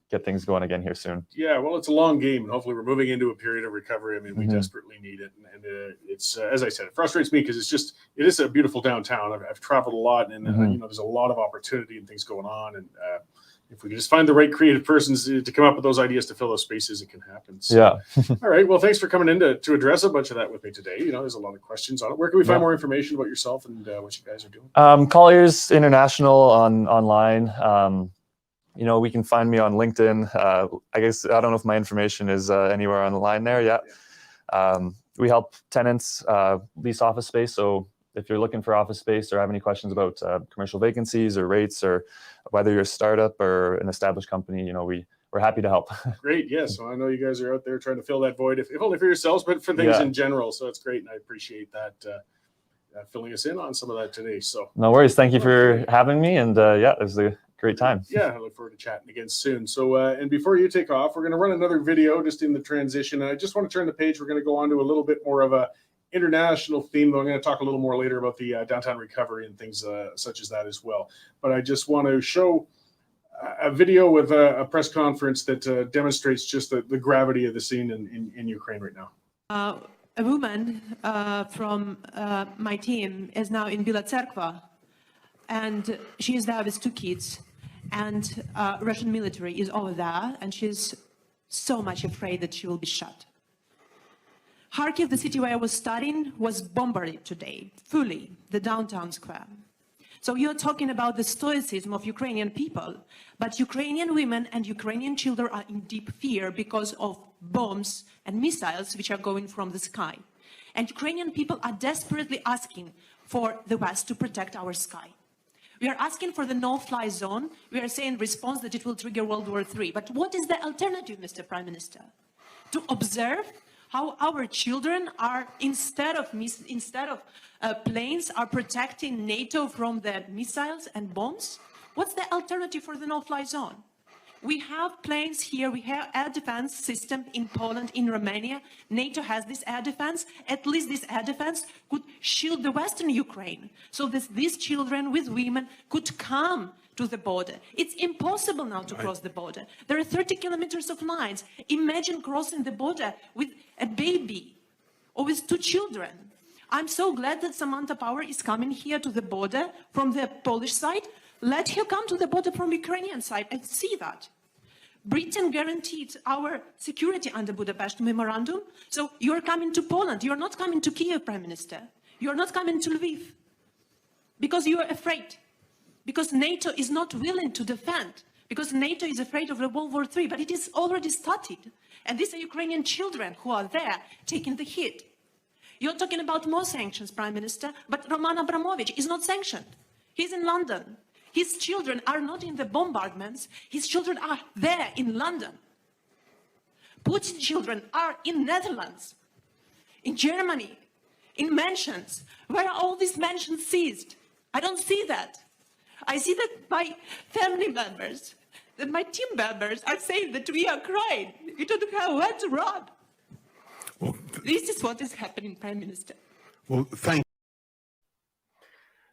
Speaker 4: get things going again here soon.
Speaker 1: Yeah, well, it's a long game, and hopefully we're moving into a period of recovery. I mean, we desperately need it, and it's as I said, it frustrates me because it is a beautiful downtown. I've traveled a lot, and there's a lot of opportunity and things going on, and if we can just find the right creative persons to come up with those ideas to fill those spaces, it can happen. So,
Speaker 4: yeah.
Speaker 1: All right. Well, thanks for coming in to address a bunch of that with me today. There's a lot of questions on it. Where can we find more information about yourself and what you guys are doing?
Speaker 4: Colliers International online. We can find me on LinkedIn. I guess, I don't know if my information is anywhere online there. Yeah. We help tenants lease office space. So if you're looking for office space or have any questions about commercial vacancies or rates, or whether you're a startup or an established company, we're happy to help.
Speaker 1: Great. Yeah. So I know you guys are out there trying to fill that void, if only for yourselves, but for things in general. So it's great. And I appreciate that. Filling us in on some of that today. So no
Speaker 4: worries. Thank you for having me. And it was a great time.
Speaker 1: Yeah, I look forward to chatting again soon. So, and before you take off, we're going to run another video just in the transition. I just want to turn the page. We're going to go on to a little bit more of a international theme, though I'm going to talk a little more later about the downtown recovery and things such as that as well. But I just want to show a video with a press conference that demonstrates just the gravity of the scene in Ukraine right now.
Speaker 5: A woman from my team is now in Bila Tserkva, and she is there with 2 kids, and Russian military is over there, and she's so much afraid that she will be shot. Kharkiv, the city where I was studying, was bombarded today, fully, the downtown square. So you're talking about the stoicism of Ukrainian people, but Ukrainian women and Ukrainian children are in deep fear because of bombs and missiles which are going from the sky. And Ukrainian people are desperately asking for the West to protect our sky. We are asking for the no-fly zone. We are saying in response that it will trigger World War III. But what is the alternative, Mr. Prime Minister? To observe how our children are, instead of planes, are protecting NATO from the missiles and bombs? What's the alternative for the no-fly zone? We have planes here, we have air defense system in Poland, in Romania. NATO has this air defense. At least this air defense could shield the Western Ukraine so that these children with women could come to the border. It's impossible now to cross the border. There are 30 kilometers of lines. Imagine crossing the border with a baby or with 2 children. I'm so glad that Samantha Power is coming here to the border from the Polish side. Let her come to the border from Ukrainian side and see that. Britain guaranteed our security under Budapest Memorandum. So you're coming to Poland. You're not coming to Kiev, Prime Minister. You're not coming to Lviv because you are afraid. Because NATO is not willing to defend. Because NATO is afraid of the World War III. But it is already started. And these are Ukrainian children who are there taking the hit. You're talking about more sanctions, Prime Minister. But Roman Abramovich is not sanctioned. He's in London. His children are not in the bombardments. His children are there in London. Putin's children are in Netherlands, in Germany, in mansions. Where are all these mansions seized? I don't see that. I see that my family members, that my team members are saying that we are crying. You don't have where to run.
Speaker 6: Well,
Speaker 5: This is what is happening, Prime Minister.
Speaker 6: well, thank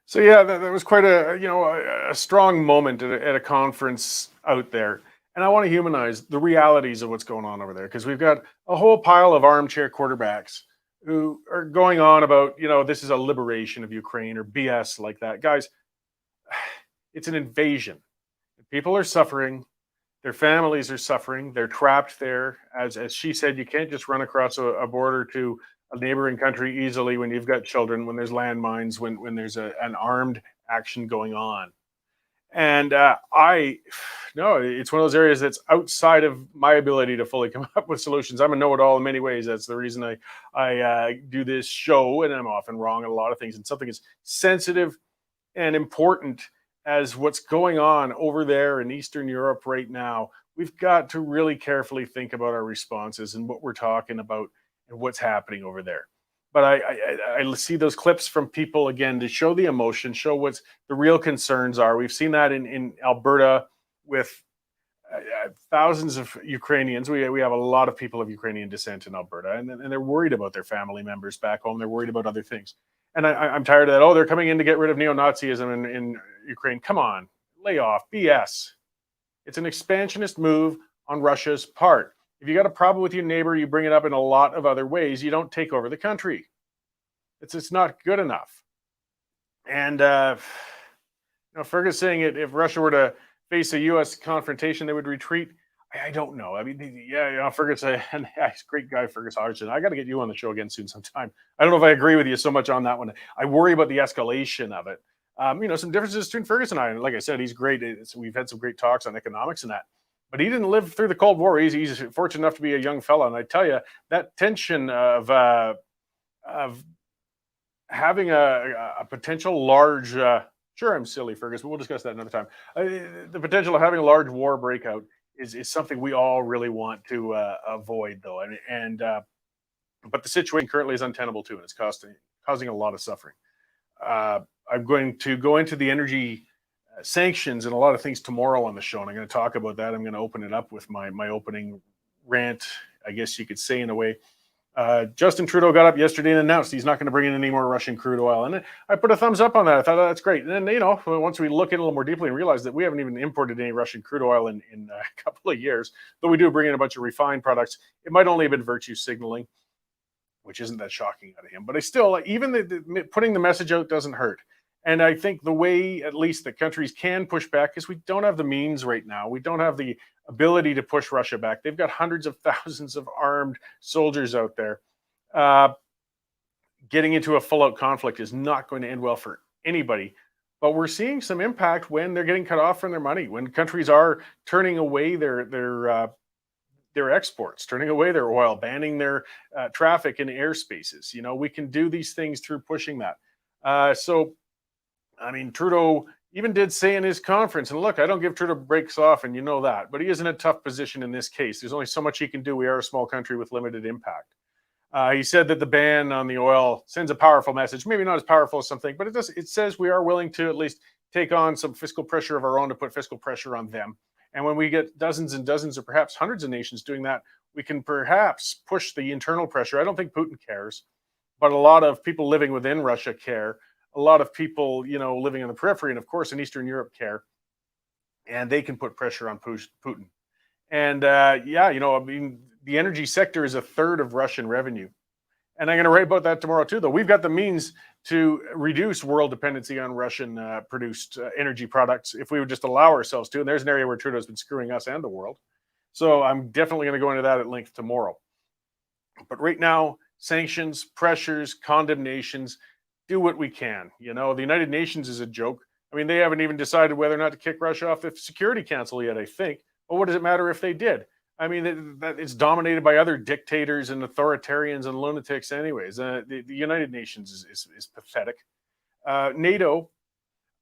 Speaker 1: So yeah, that was quite a strong moment at a conference out there. And I want to humanize the realities of what's going on over there, because we've got a whole pile of armchair quarterbacks who are going on about, this is a liberation of Ukraine or BS like that. Guys, it's an invasion. People are suffering. Their families are suffering. They're trapped there. As she said, you can't just run across a border to a neighboring country easily when you've got children, when there's landmines, when there's an armed action going on. And it's one of those areas that's outside of my ability to fully come up with solutions. I'm a know-it-all in many ways. That's the reason I do this show, and I'm often wrong on a lot of things. And something as sensitive and important as what's going on over there in Eastern Europe right now, we've got to really carefully think about our responses and what we're talking about and what's happening over there. But I see those clips from people, again, to show the emotion, show what's the real concerns are. We've seen that in Alberta with thousands of Ukrainians. We have a lot of people of Ukrainian descent in Alberta, and they're worried about their family members back home. They're worried about other things. And I'm tired of that. Oh, they're coming in to get rid of neo-Nazism in Ukraine. Come on, lay off, BS. It's an expansionist move on Russia's part. If you got a problem with your neighbor, you bring it up in a lot of other ways. You don't take over the country. It's not good enough. And Fergus saying if Russia were to face a U.S. confrontation, they would retreat. I don't know. I mean, Fergus, he's a great guy, Fergus Hodgson. I got to get you on the show again soon sometime. I don't know if I agree with you so much on that one. I worry about the escalation of it. Some differences between Fergus and I. And like I said, he's great. We've had some great talks on economics and that. But he didn't live through the Cold War. He's fortunate enough to be a young fella. And I tell you, that tension of having a potential large, sure, I'm silly, Fergus, but we'll discuss that another time. The potential of having a large war breakout is something we all really want to avoid, though. But the situation currently is untenable, too, and it's causing a lot of suffering. I'm going to go into the energy sanctions and a lot of things tomorrow on the show, and I'm going to talk about that. I'm going to open it up with my opening rant, I guess you could say, in a way. Justin Trudeau got up yesterday and announced he's not going to bring in any more Russian crude oil, and I put a thumbs up on that. I thought, that's great. And then, once we look at it a little more deeply and realize that we haven't even imported any Russian crude oil in a couple of years, though we do bring in a bunch of refined products, it might only have been virtue signaling, which isn't that shocking out of him. But I still, even putting the message out doesn't hurt. And I think the way, at least, that countries can push back is we don't have the means right now. We don't have the ability to push Russia back. They've got hundreds of thousands of armed soldiers out there. Getting into a full-out conflict is not going to end well for anybody. But we're seeing some impact when they're getting cut off from their money, when countries are turning away their exports, turning away their oil, banning their traffic in airspaces. We can do these things through pushing that. Trudeau even did say in his conference, and look, I don't give Trudeau breaks off, and you know that, but he is in a tough position in this case. There's only so much he can do. We are a small country with limited impact. He said that the ban on the oil sends a powerful message, maybe not as powerful as something, but it says we are willing to at least take on some fiscal pressure of our own to put fiscal pressure on them. And when we get dozens and dozens or perhaps hundreds of nations doing that, we can perhaps push the internal pressure. I don't think Putin cares, but a lot of people living within Russia care. A lot of people, living on the periphery and, of course, in Eastern Europe care. And they can put pressure on Putin. And, the energy sector is a third of Russian revenue. And I'm going to write about that tomorrow, too, though. We've got the means to reduce world dependency on Russian produced energy products if we would just allow ourselves to. And there's an area where Trudeau's been screwing us and the world. So I'm definitely going to go into that at length tomorrow. But right now, sanctions, pressures, condemnations, do what we can. The United Nations is a joke. They haven't even decided whether or not to kick Russia off the Security Council yet, I think. But what does it matter if they did? It's dominated by other dictators and authoritarians and lunatics anyways. The United Nations is pathetic. NATO,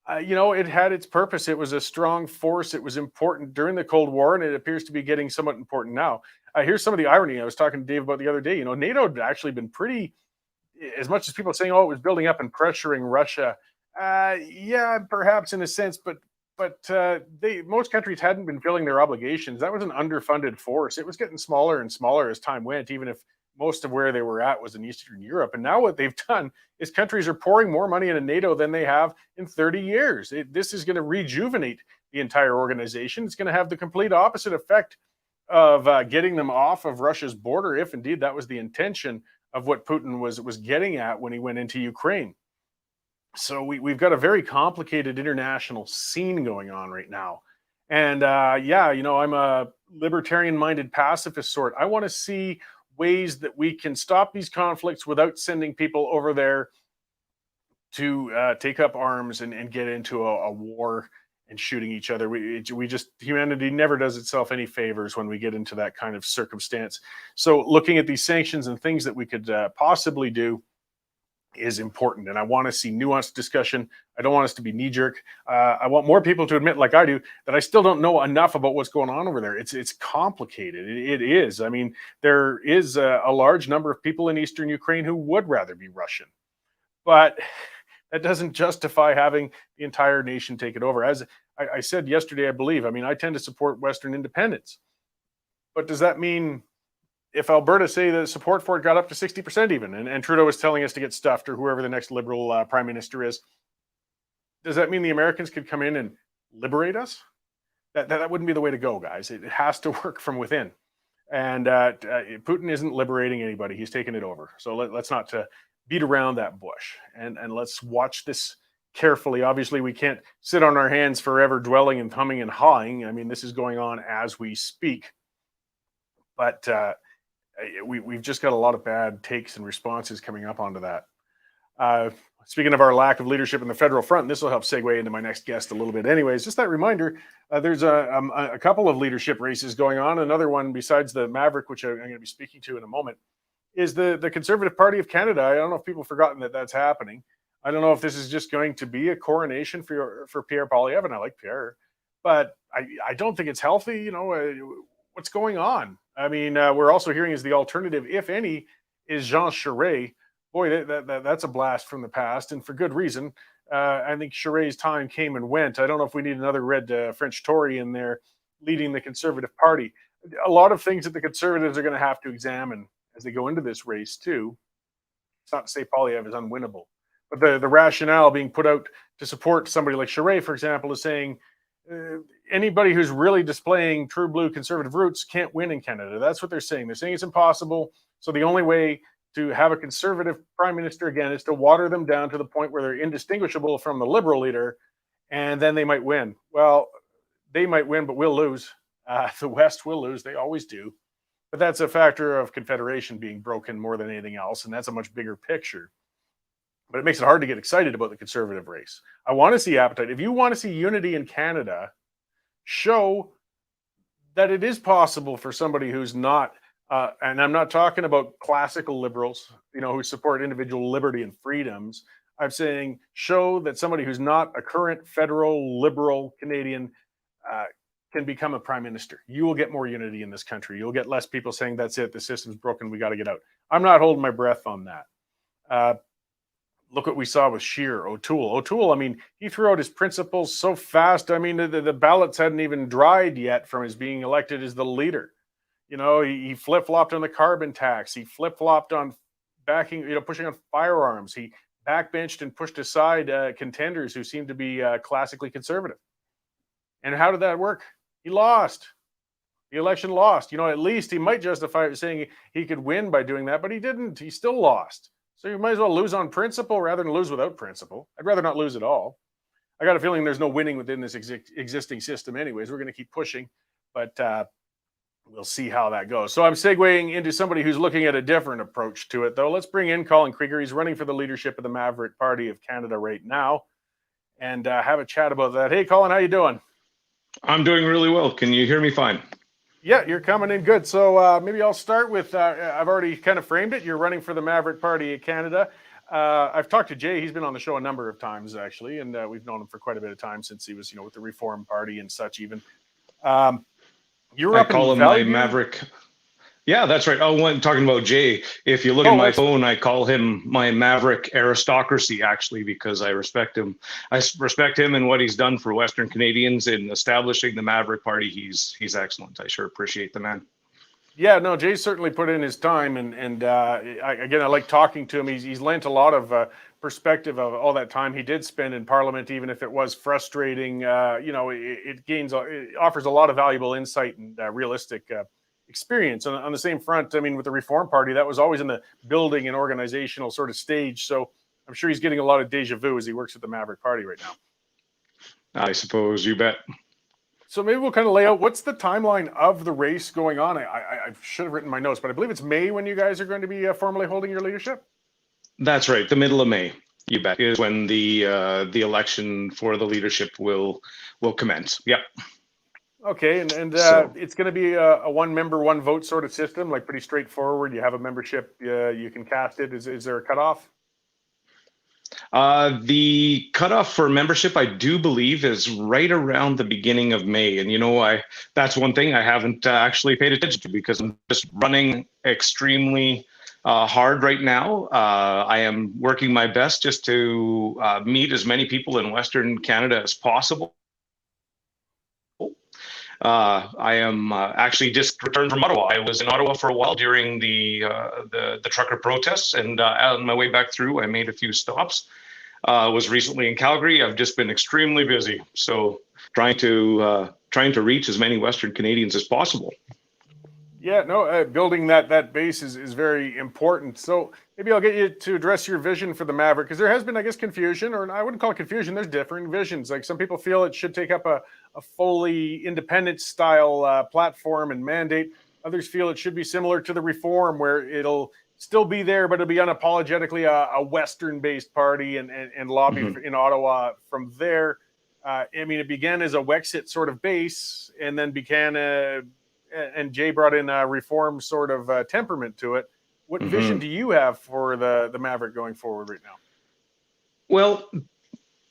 Speaker 1: It had its purpose. It was a strong force. It was important during the Cold War, and it appears to be getting somewhat important now. Here's some of the irony I was talking to Dave about the other day. NATO had actually been pretty, as much as people are saying, oh, it was building up and pressuring Russia. Yeah, perhaps in a sense, but most countries hadn't been filling their obligations. That was an underfunded force. It was getting smaller and smaller as time went, even if most of where they were at was in Eastern Europe. And now what they've done is countries are pouring more money into NATO than they have in 30 years. This is going to rejuvenate the entire organization. It's going to have the complete opposite effect of getting them off of Russia's border, if indeed that was the intention of what Putin was getting at when he went into Ukraine. So we've got a very complicated international scene going on right now. And I'm a libertarian-minded pacifist sort. I want to see ways that we can stop these conflicts without sending people over there to take up arms and get into a war and shooting each other. Humanity never does itself any favors when we get into that kind of circumstance. So looking at these sanctions and things that we could possibly do is important. And I want to see nuanced discussion. I don't want us to be knee-jerk. I want more people to admit, like I do, that I still don't know enough about what's going on over there. It's complicated. It is. I mean, there is a large number of people in Eastern Ukraine who would rather be Russian. But that doesn't justify having the entire nation take it over. As I said yesterday, I believe, I tend to support Western independence. But does that mean if Alberta, say, the support for it got up to 60% even, and Trudeau was telling us to get stuffed, or whoever the next Liberal prime minister is, does that mean the Americans could come in and liberate us? That wouldn't be the way to go, guys. It has to work from within. And Putin isn't liberating anybody. He's taking it over. So let's not beat around that bush. And let's watch this carefully. Obviously, we can't sit on our hands forever dwelling and humming and hawing. This is going on as we speak. But we've just got a lot of bad takes and responses coming up onto that. Speaking of our lack of leadership in the federal front, this will help segue into my next guest a little bit. Anyways, just that reminder, there's a couple of leadership races going on. Another one besides the Maverick, which I'm going to be speaking to in a moment, is the Conservative Party of Canada. I don't know if people have forgotten that that's happening. I don't know if this is just going to be a coronation for Pierre Poilievre, and I like Pierre, but I don't think it's healthy. What's going on? We're also hearing is the alternative, if any, is Jean Charest. Boy, that's a blast from the past, and for good reason. I think Charest's time came and went. I don't know if we need another red French Tory in there leading the Conservative Party. A lot of things that the Conservatives are going to have to examine as they go into this race, too. It's not to say Poilievre is unwinnable, but the rationale being put out to support somebody like Charest, for example, is saying anybody who's really displaying true blue conservative roots can't win in Canada. That's what they're saying. They're saying it's impossible. So the only way to have a conservative prime minister again is to water them down to the point where they're indistinguishable from the liberal leader, and then they might win. Well, they might win, but we'll lose. The West will lose. They always do. But that's a factor of Confederation being broken more than anything else, and that's a much bigger picture. But it makes it hard to get excited about the Conservative race. I want to see appetite. If you want to see unity in Canada, show that it is possible for somebody who's not, and I'm not talking about classical liberals, who support individual liberty and freedoms. I'm saying show that somebody who's not a current federal liberal Canadian can become a prime minister. You will get more unity in this country. You'll get less people saying, that's it, the system's broken, we got to get out. I'm not holding my breath on that. Look what we saw with Scheer, O'Toole. He threw out his principles so fast. The ballots hadn't even dried yet from his being elected as the leader. He flip-flopped on the carbon tax. He flip-flopped on pushing on firearms. He backbenched and pushed aside contenders who seemed to be classically conservative. And how did that work? He lost. The election lost. At least he might justify it saying he could win by doing that, but he didn't. He still lost. So you might as well lose on principle rather than lose without principle. I'd rather not lose at all. I got a feeling there's no winning within this existing system anyways. We're going to keep pushing, but we'll see how that goes. So I'm segueing into somebody who's looking at a different approach to it, though. Let's bring in Colin Krieger. He's running for the leadership of the Maverick Party of Canada right now, and have a chat about that. Hey, Colin, how you doing?
Speaker 7: I'm doing really well. Can you hear me fine?
Speaker 1: Yeah, you're coming in good. So maybe I'll start with, I've already kind of framed it. You're running for the Maverick Party of Canada. I've talked to Jay. He's been on the show a number of times, actually, and we've known him for quite a bit of time since he was, with the Reform Party and such. Even you were
Speaker 7: I
Speaker 1: up
Speaker 7: call
Speaker 1: in
Speaker 7: him
Speaker 1: Valley
Speaker 7: my
Speaker 1: View?
Speaker 7: Maverick. Yeah, that's right. Oh, when talking about Jay, if you look at my
Speaker 1: excellent.
Speaker 7: phone, I call him my Maverick aristocracy, actually, because I respect him. I respect him and what he's done for Western Canadians in establishing the Maverick Party. He's excellent. I sure appreciate the man.
Speaker 1: Yeah, no, Jay's certainly put in his time, and again, I like talking to him. He's lent a lot of perspective of all that time he did spend in Parliament, even if it was frustrating. It offers a lot of valuable insight and realistic experience. On the same front, I mean, with the Reform Party, that was always in the building and organizational sort of stage. So I'm sure he's getting a lot of deja vu as he works at the Maverick Party right now.
Speaker 7: I suppose, you bet.
Speaker 1: So maybe we'll kind of lay out what's the timeline of the race going on. I should have written my notes, but I believe it's May when you guys are going to be formally holding your leadership.
Speaker 7: That's right. The middle of May, you bet, is when the election for the leadership will commence. Yep.
Speaker 1: Okay, and
Speaker 7: So-
Speaker 1: it's going to be a one member, one vote sort of system, like pretty straightforward. You have a membership, you can cast it. Is there a cutoff?
Speaker 7: The cutoff for membership, I do believe, is right around the beginning of May. And that's one thing I haven't actually paid attention to because I'm just running extremely hard right now. I am working my best just to meet as many people in Western Canada as possible. I am actually just returned from Ottawa. I was in Ottawa for a while during the trucker protests, and on my way back through, I made a few stops. Was recently in Calgary. I've just been extremely busy, so trying to reach as many Western Canadians as possible.
Speaker 1: Yeah, no, building that base is very important. So maybe I'll get you to address your vision for the Maverick, because there has been, I guess, confusion, or I wouldn't call it confusion. There's differing visions. Like some people feel it should take up a fully independent style platform and mandate. Others feel it should be similar to the Reform, where it'll still be there, but it'll be unapologetically a Western-based party and lobby in Ottawa from there. I mean, it began as a Wexit sort of base, and then and Jay brought in a Reform sort of temperament to it. What vision do you have for the Maverick going forward right now?
Speaker 7: Well,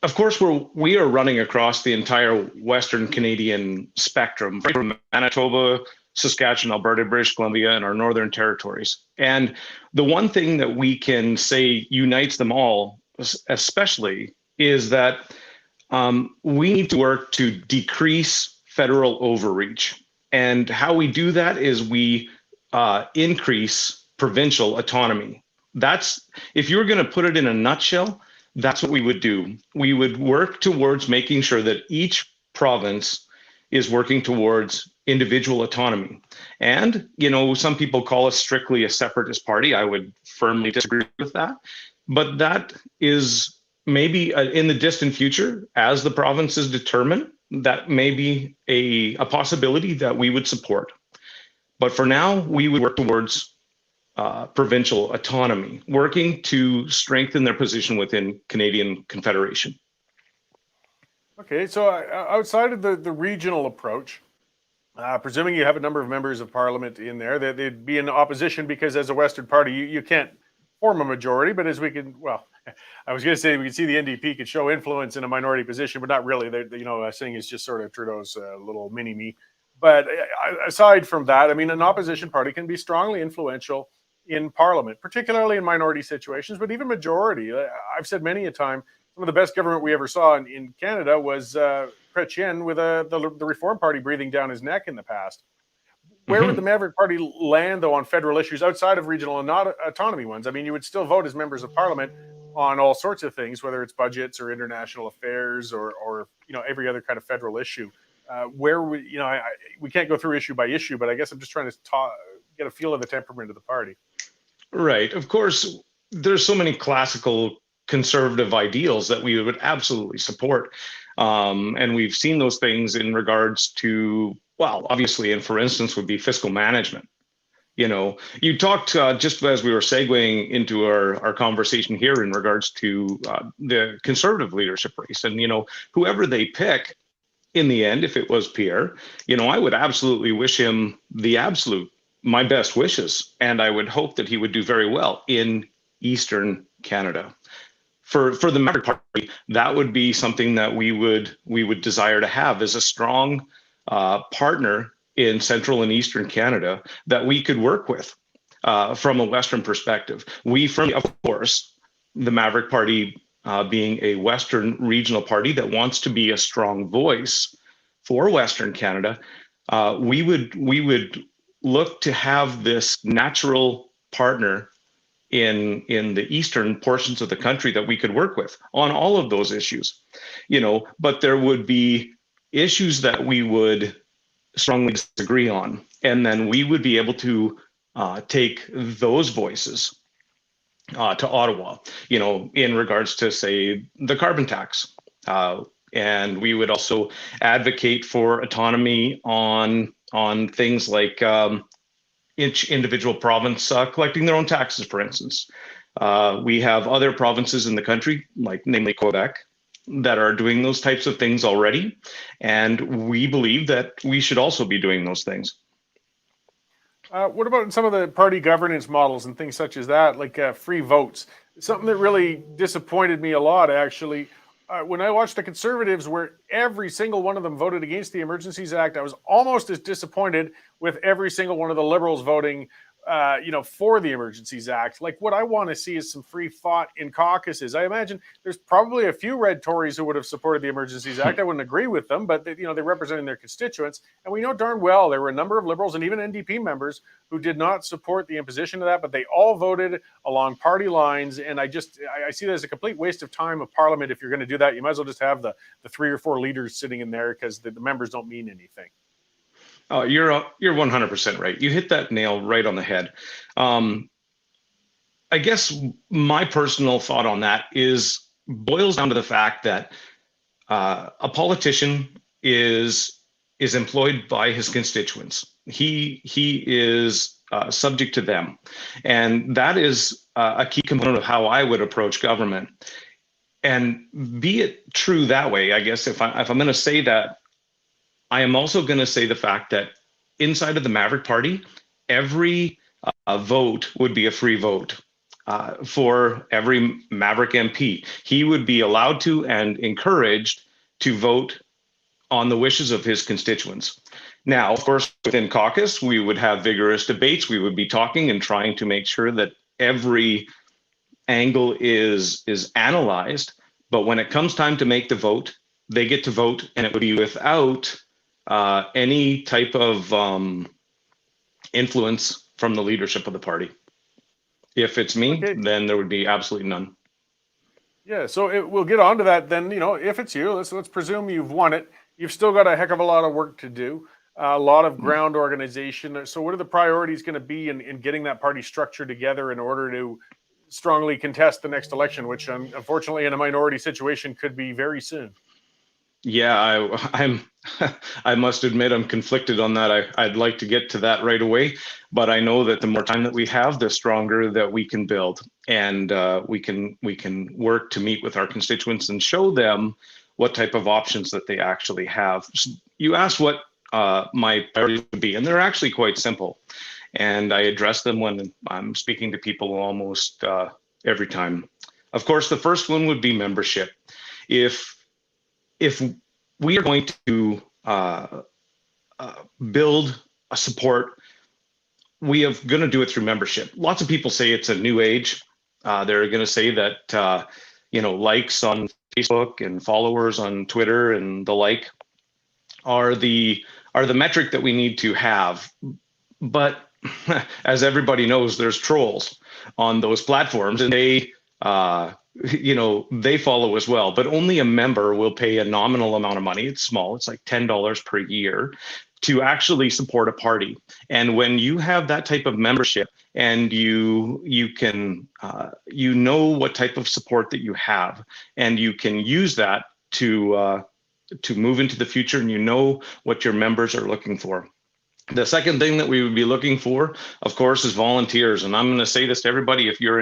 Speaker 7: of course, we are running across the entire Western Canadian spectrum, right from Manitoba, Saskatchewan, Alberta, British Columbia, and our northern territories. And the one thing that we can say unites them all, especially, is that we need to work to decrease federal overreach. And how we do that is we increase provincial autonomy. That's, if you were going to put it in a nutshell, that's what we would do. We would work towards making sure that each province is working towards individual autonomy. And, some people call us strictly a separatist party. I would firmly disagree with that. But that is maybe in the distant future, as the provinces determine, that may be a possibility that we would support. But for now, we would work towards provincial autonomy, working to strengthen their position within Canadian Confederation.
Speaker 1: Okay, so outside of the regional approach, presuming you have a number of members of parliament in there, they'd be in opposition because as a Western party, you can't form a majority, but as we can, well, I was going to say we could see the NDP could show influence in a minority position, but not really. Saying is just sort of Trudeau's little mini-me. But aside from that, I mean, an opposition party can be strongly influential in parliament, particularly in minority situations, but even majority. I've said many a time, some of the best government we ever saw in Canada was Chrétien with the Reform Party breathing down his neck in the past. Where would the Maverick Party land, though, on federal issues outside of regional and not autonomy ones? I mean, you would still vote as members of parliament on all sorts of things, whether it's budgets or international affairs or every other kind of federal issue. We can't go through issue by issue, but I guess I'm just trying to get a feel of the temperament of the party.
Speaker 7: Right. Of course, there's so many classical conservative ideals that we would absolutely support. And we've seen those things in regards to, well, obviously, and for instance, would be fiscal management. You talked just as we were segueing into our conversation here in regards to the conservative leadership race. And, whoever they pick in the end, if it was Pierre, I would absolutely wish him my best wishes. And I would hope that he would do very well in Eastern Canada. For the Maverick Party, that would be something that we would desire to have as a strong partner in Central and Eastern Canada that we could work with from a Western perspective. We firmly, of course, the Maverick Party being a Western regional party that wants to be a strong voice for Western Canada, we would look to have this natural partner in the eastern portions of the country that we could work with on all of those issues, but there would be issues that we would strongly disagree on, and then we would be able to take those voices to Ottawa, in regards to, say, the carbon tax. And we would also advocate for autonomy on things like each individual province collecting their own taxes, for instance. We have other provinces in the country, like namely Quebec, that are doing those types of things already. And we believe that we should also be doing those things.
Speaker 1: What about some of the party governance models and things such as that, like free votes? Something that really disappointed me a lot, actually. When I watched the Conservatives, where every single one of them voted against the Emergencies Act, I was almost as disappointed with every single one of the Liberals voting, for the Emergencies Act. Like, what I want to see is some free thought in caucuses. I imagine there's probably a few red Tories who would have supported the Emergencies Act. I wouldn't agree with them, but they're representing their constituents. And we know darn well there were a number of Liberals and even NDP members who did not support the imposition of that, but they all voted along party lines. And I see that as a complete waste of time of Parliament. If you're going to do that, you might as well just have the 3 or 4 leaders sitting in there, because the members don't mean anything.
Speaker 7: Oh, you're 100% right. You hit that nail right on the head. I guess my personal thought on that boils down to the fact that a politician is employed by his constituents. He is subject to them, and that is a key component of how I would approach government. And be it true that way, I guess if I'm going to say that, I am also going to say the fact that inside of the Maverick Party, every vote would be a free vote for every Maverick MP. He would be allowed to and encouraged to vote on the wishes of his constituents. Now, of course, within caucus, we would have vigorous debates. We would be talking and trying to make sure that every angle is analyzed. But when it comes time to make the vote, they get to vote, and it would be without any type of influence from the leadership of the party. If it's me, then there would be absolutely none.
Speaker 1: Yeah, so we'll get on to that then. If it's you, let's presume you've won it. You've still got a heck of a lot of work to do, a lot of ground organization. So what are the priorities going to be in getting that party structure together in order to strongly contest the next election, which unfortunately in a minority situation could be very soon?
Speaker 7: Yeah, I must admit I'm conflicted on that. I'd like to get to that right away, but I know that the more time that we have, the stronger that we can build, and we can work to meet with our constituents and show them what type of options that they actually have. You asked what my priorities would be, and they're actually quite simple, and I address them when I'm speaking to people almost every time. Of course, the first one would be membership. If we are going to build a support, we are going to do it through membership. Lots of people say it's a new age. They're going to say that likes on Facebook and followers on Twitter and the like are the metric that we need to have. But as everybody knows, there's trolls on those platforms, and they follow as well, but only a member will pay a nominal amount of money. It's small. It's like $10 per year to actually support a party. And when you have that type of membership and you can, what type of support that you have, and you can use that to move into the future, and what your members are looking for. The second thing that we would be looking for, of course, is volunteers. And I'm going to say this to everybody: if you're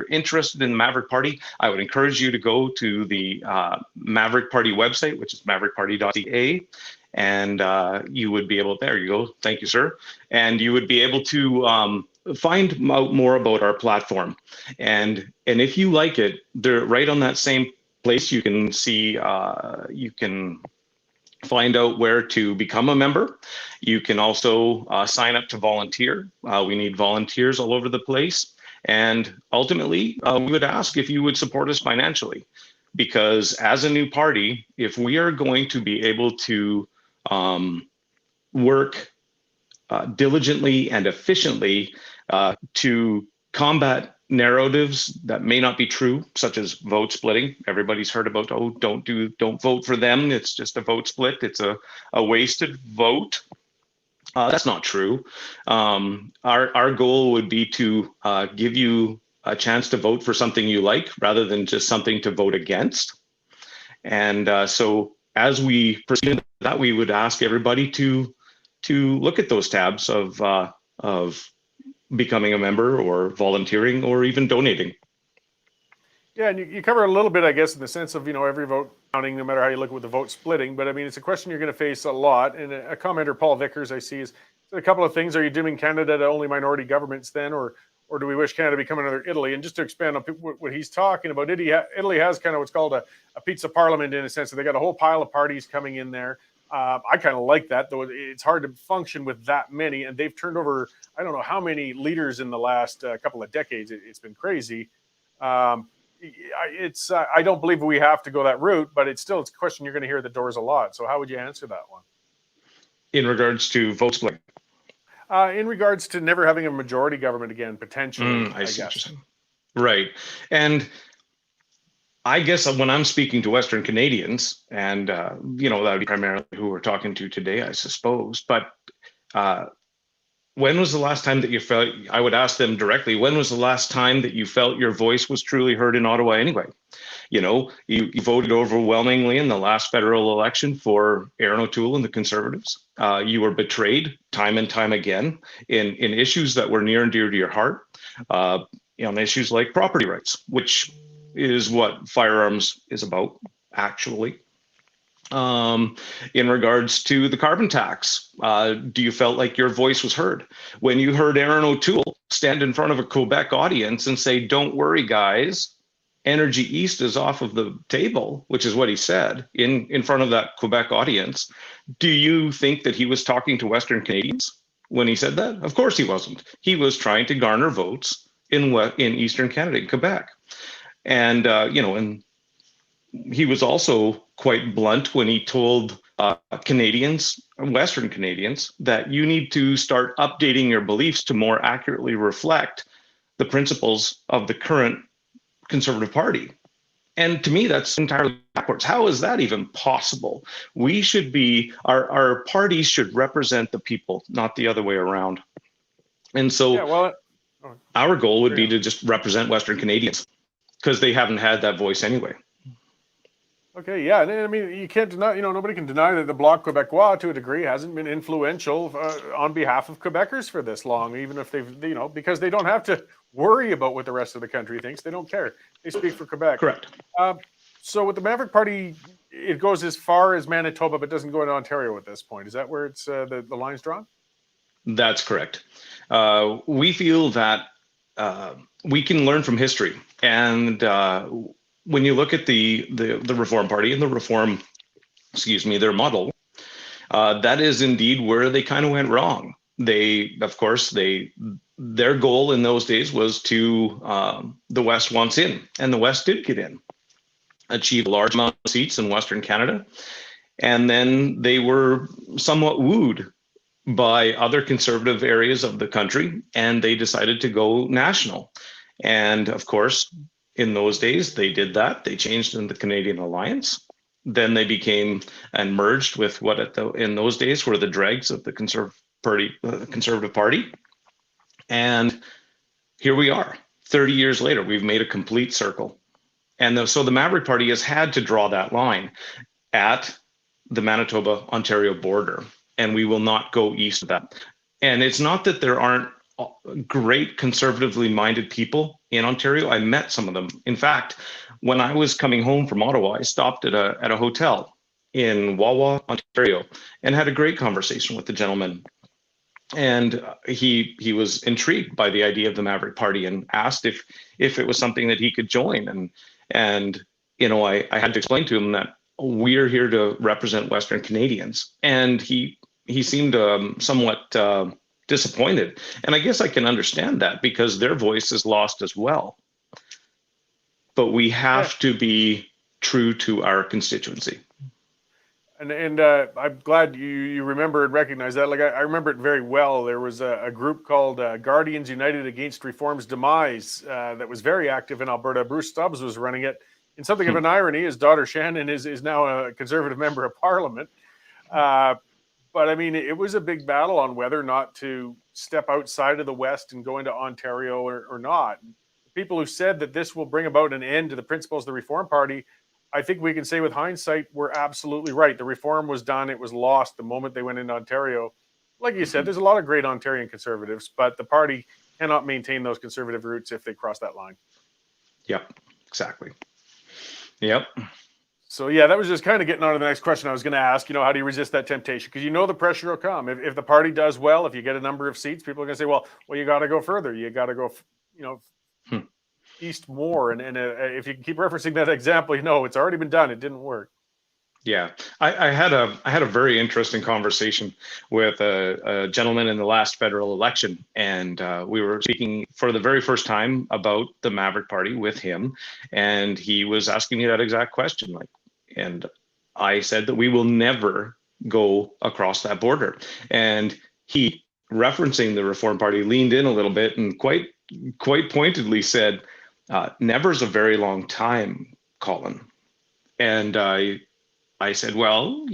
Speaker 7: interested in the Maverick Party, I would encourage you to go to the Maverick Party website, which is maverickparty.ca, and you would be able. There you go. Thank you, sir. And you would be able to find out more about our platform, and if you like it, they're right on that same place. You can see, you can find out where to become a member. You can also sign up to volunteer. We need volunteers all over the place. And ultimately, we would ask if you would support us financially, because as a new party, if we are going to be able to work diligently and efficiently to combat narratives that may not be true, such as vote splitting. Everybody's heard about, oh, don't vote for them. It's just a vote split. It's a wasted vote. That's not true. Our goal would be to give you a chance to vote for something you like, rather than just something to vote against. And so as we proceed into that, we would ask everybody to look at those tabs of becoming a member or volunteering or even donating.
Speaker 1: Yeah, and you cover a little bit, I guess, in the sense of, every vote counting, no matter how you look with the vote splitting. But I mean, it's a question you're going to face a lot. And a commenter, Paul Vickers, I see, is a couple of things. Are you dooming Canada to only minority governments then, or do we wish Canada to become another Italy? And just to expand on what he's talking about, Italy has kind of what's called a pizza parliament, in a sense that they got a whole pile of parties coming in there. I kind of like that, though it's hard to function with that many. And they've turned over, I don't know how many leaders in the last couple of decades. It's been crazy. I don't believe we have to go that route, but it's a question you're going to hear at the doors a lot. So how would you answer that one?
Speaker 7: In regards to vote splitting?
Speaker 1: In regards to never having a majority government again, potentially, I guess.
Speaker 7: Right. And I guess when I'm speaking to Western Canadians, and that would be primarily who we're talking to today, I suppose. But when was the last time that you felt? I would ask them directly. When was the last time that you felt your voice was truly heard in Ottawa? Anyway, you voted overwhelmingly in the last federal election for Erin O'Toole and the Conservatives. You were betrayed time and time again in issues that were near and dear to your heart. On issues like property rights, which is what firearms is about, actually. In regards to the carbon tax, do you felt like your voice was heard? When you heard Erin O'Toole stand in front of a Quebec audience and say, "Don't worry, guys, Energy East is off of the table," which is what he said in front of that Quebec audience, do you think that he was talking to Western Canadians when he said that? Of course he wasn't. He was trying to garner votes in Eastern Canada, in Quebec. And, and he was also quite blunt when he told Canadians, Western Canadians, that you need to start updating your beliefs to more accurately reflect the principles of the current Conservative Party. And to me, that's entirely backwards. How is that even possible? We should be, our parties should represent the people, not the other way around. And so our goal would be to just represent Western Canadians, because they haven't had that voice anyway.
Speaker 1: Okay, yeah, and I mean, you can't deny, nobody can deny that the Bloc Québécois, to a degree, hasn't been influential on behalf of Quebecers for this long, even if they've, because they don't have to worry about what the rest of the country thinks. They don't care. They speak for Quebec.
Speaker 7: Correct.
Speaker 1: So with the Maverick Party, it goes as far as Manitoba, but doesn't go into Ontario at this point. Is that where it's the line's drawn? That's
Speaker 7: correct. We feel that we can learn from history, and when you look at the Reform Party and their model, that is indeed where they kind of went wrong. Their goal in those days was to the West wants in, and the West did get in, achieve a large amount of seats in Western Canada, and then they were somewhat wooed by other conservative areas of the country, and they decided to go national. And of course, in those days, they did that. They changed in the Canadian Alliance. Then they became and merged with what in those days were the dregs of the Conservative Party. And here we are, 30 years later, we've made a complete circle. And so the Maverick Party has had to draw that line at the Manitoba-Ontario border, and we will not go east of that. And it's not that there aren't great conservatively minded people in Ontario. I met some of them. In fact, when I was coming home from Ottawa, I stopped at a hotel in Wawa, Ontario, and had a great conversation with the gentleman And he was intrigued by the idea of the Maverick Party and asked if it was something that he could join. And I had to explain to him that we're here to represent Western Canadians, and he seemed somewhat disappointed. And I guess I can understand that, because their voice is lost as well. But we have to be true to our constituency.
Speaker 1: And I'm glad you remember and recognize that. Like I remember it very well. There was a group called Guardians United Against Reform's Demise that was very active in Alberta. Bruce Stubbs was running it. In something of an irony, his daughter Shannon is now a Conservative member of Parliament. But I mean, it was a big battle on whether or not to step outside of the West and go into Ontario or not. People who said that this will bring about an end to the principles of the Reform Party, I think we can say with hindsight, we're absolutely right. The reform was done. It was lost the moment they went into Ontario. Like you said, there's a lot of great Ontarian Conservatives, but the party cannot maintain those Conservative roots if they cross that line.
Speaker 7: Yep, exactly. Yep.
Speaker 1: So yeah, that was just kind of getting on to the next question I was going to ask. How do you resist that temptation? Because the pressure will come. If the party does well, if you get a number of seats, people are going to say, well, you got to go further. You got to go, east more. And if you keep referencing that example, it's already been done. It didn't work.
Speaker 7: Yeah, I had a very interesting conversation with a gentleman in the last federal election, and we were speaking for the very first time about the Maverick Party with him, and he was asking me that exact question, and I said that we will never go across that border, and he, referencing the Reform Party, leaned in a little bit and quite pointedly said, "Never's a very long time, Colin," and I said, well,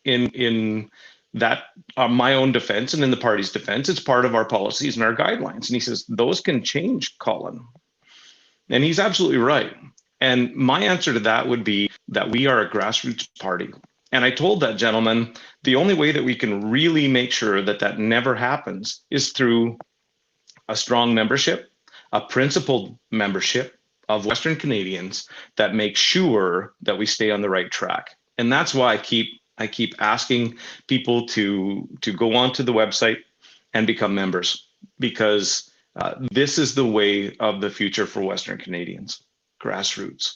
Speaker 7: in that my own defense and in the party's defense, it's part of our policies and our guidelines. And he says, those can change, Colin. And he's absolutely right. And my answer to that would be that we are a grassroots party. And I told that gentleman, the only way that we can really make sure that that never happens is through a strong membership, a principled membership of Western Canadians that make sure that we stay on the right track. And that's why I keep asking people to go onto the website and become members, because this is the way of the future for Western Canadians, grassroots.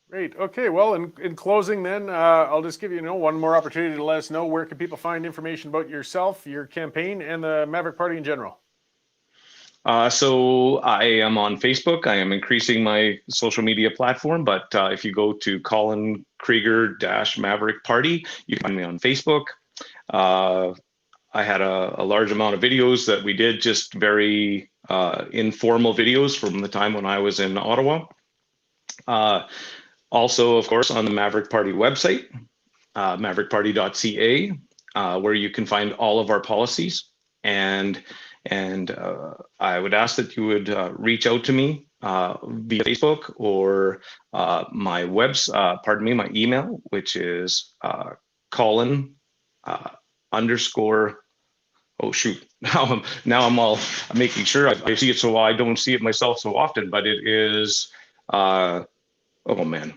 Speaker 1: Great. Okay. Well, in closing, then I'll just give you one more opportunity to let us know where can people find information about yourself, your campaign, and the Maverick Party in general.
Speaker 7: So I am on Facebook. I am increasing my social media platform, but if you go to Colin Krieger Maverick Party, you can find me on Facebook. I had a large amount of videos that we did, just very informal videos from the time when I was in Ottawa. Also, of course, on the Maverick Party website, maverickparty.ca, where you can find all of our policies. And I would ask that you would reach out to me via Facebook or my my email, which is Colin _. Oh shoot! Now I'm making sure I see it, so I don't see it myself so often. But it is oh man,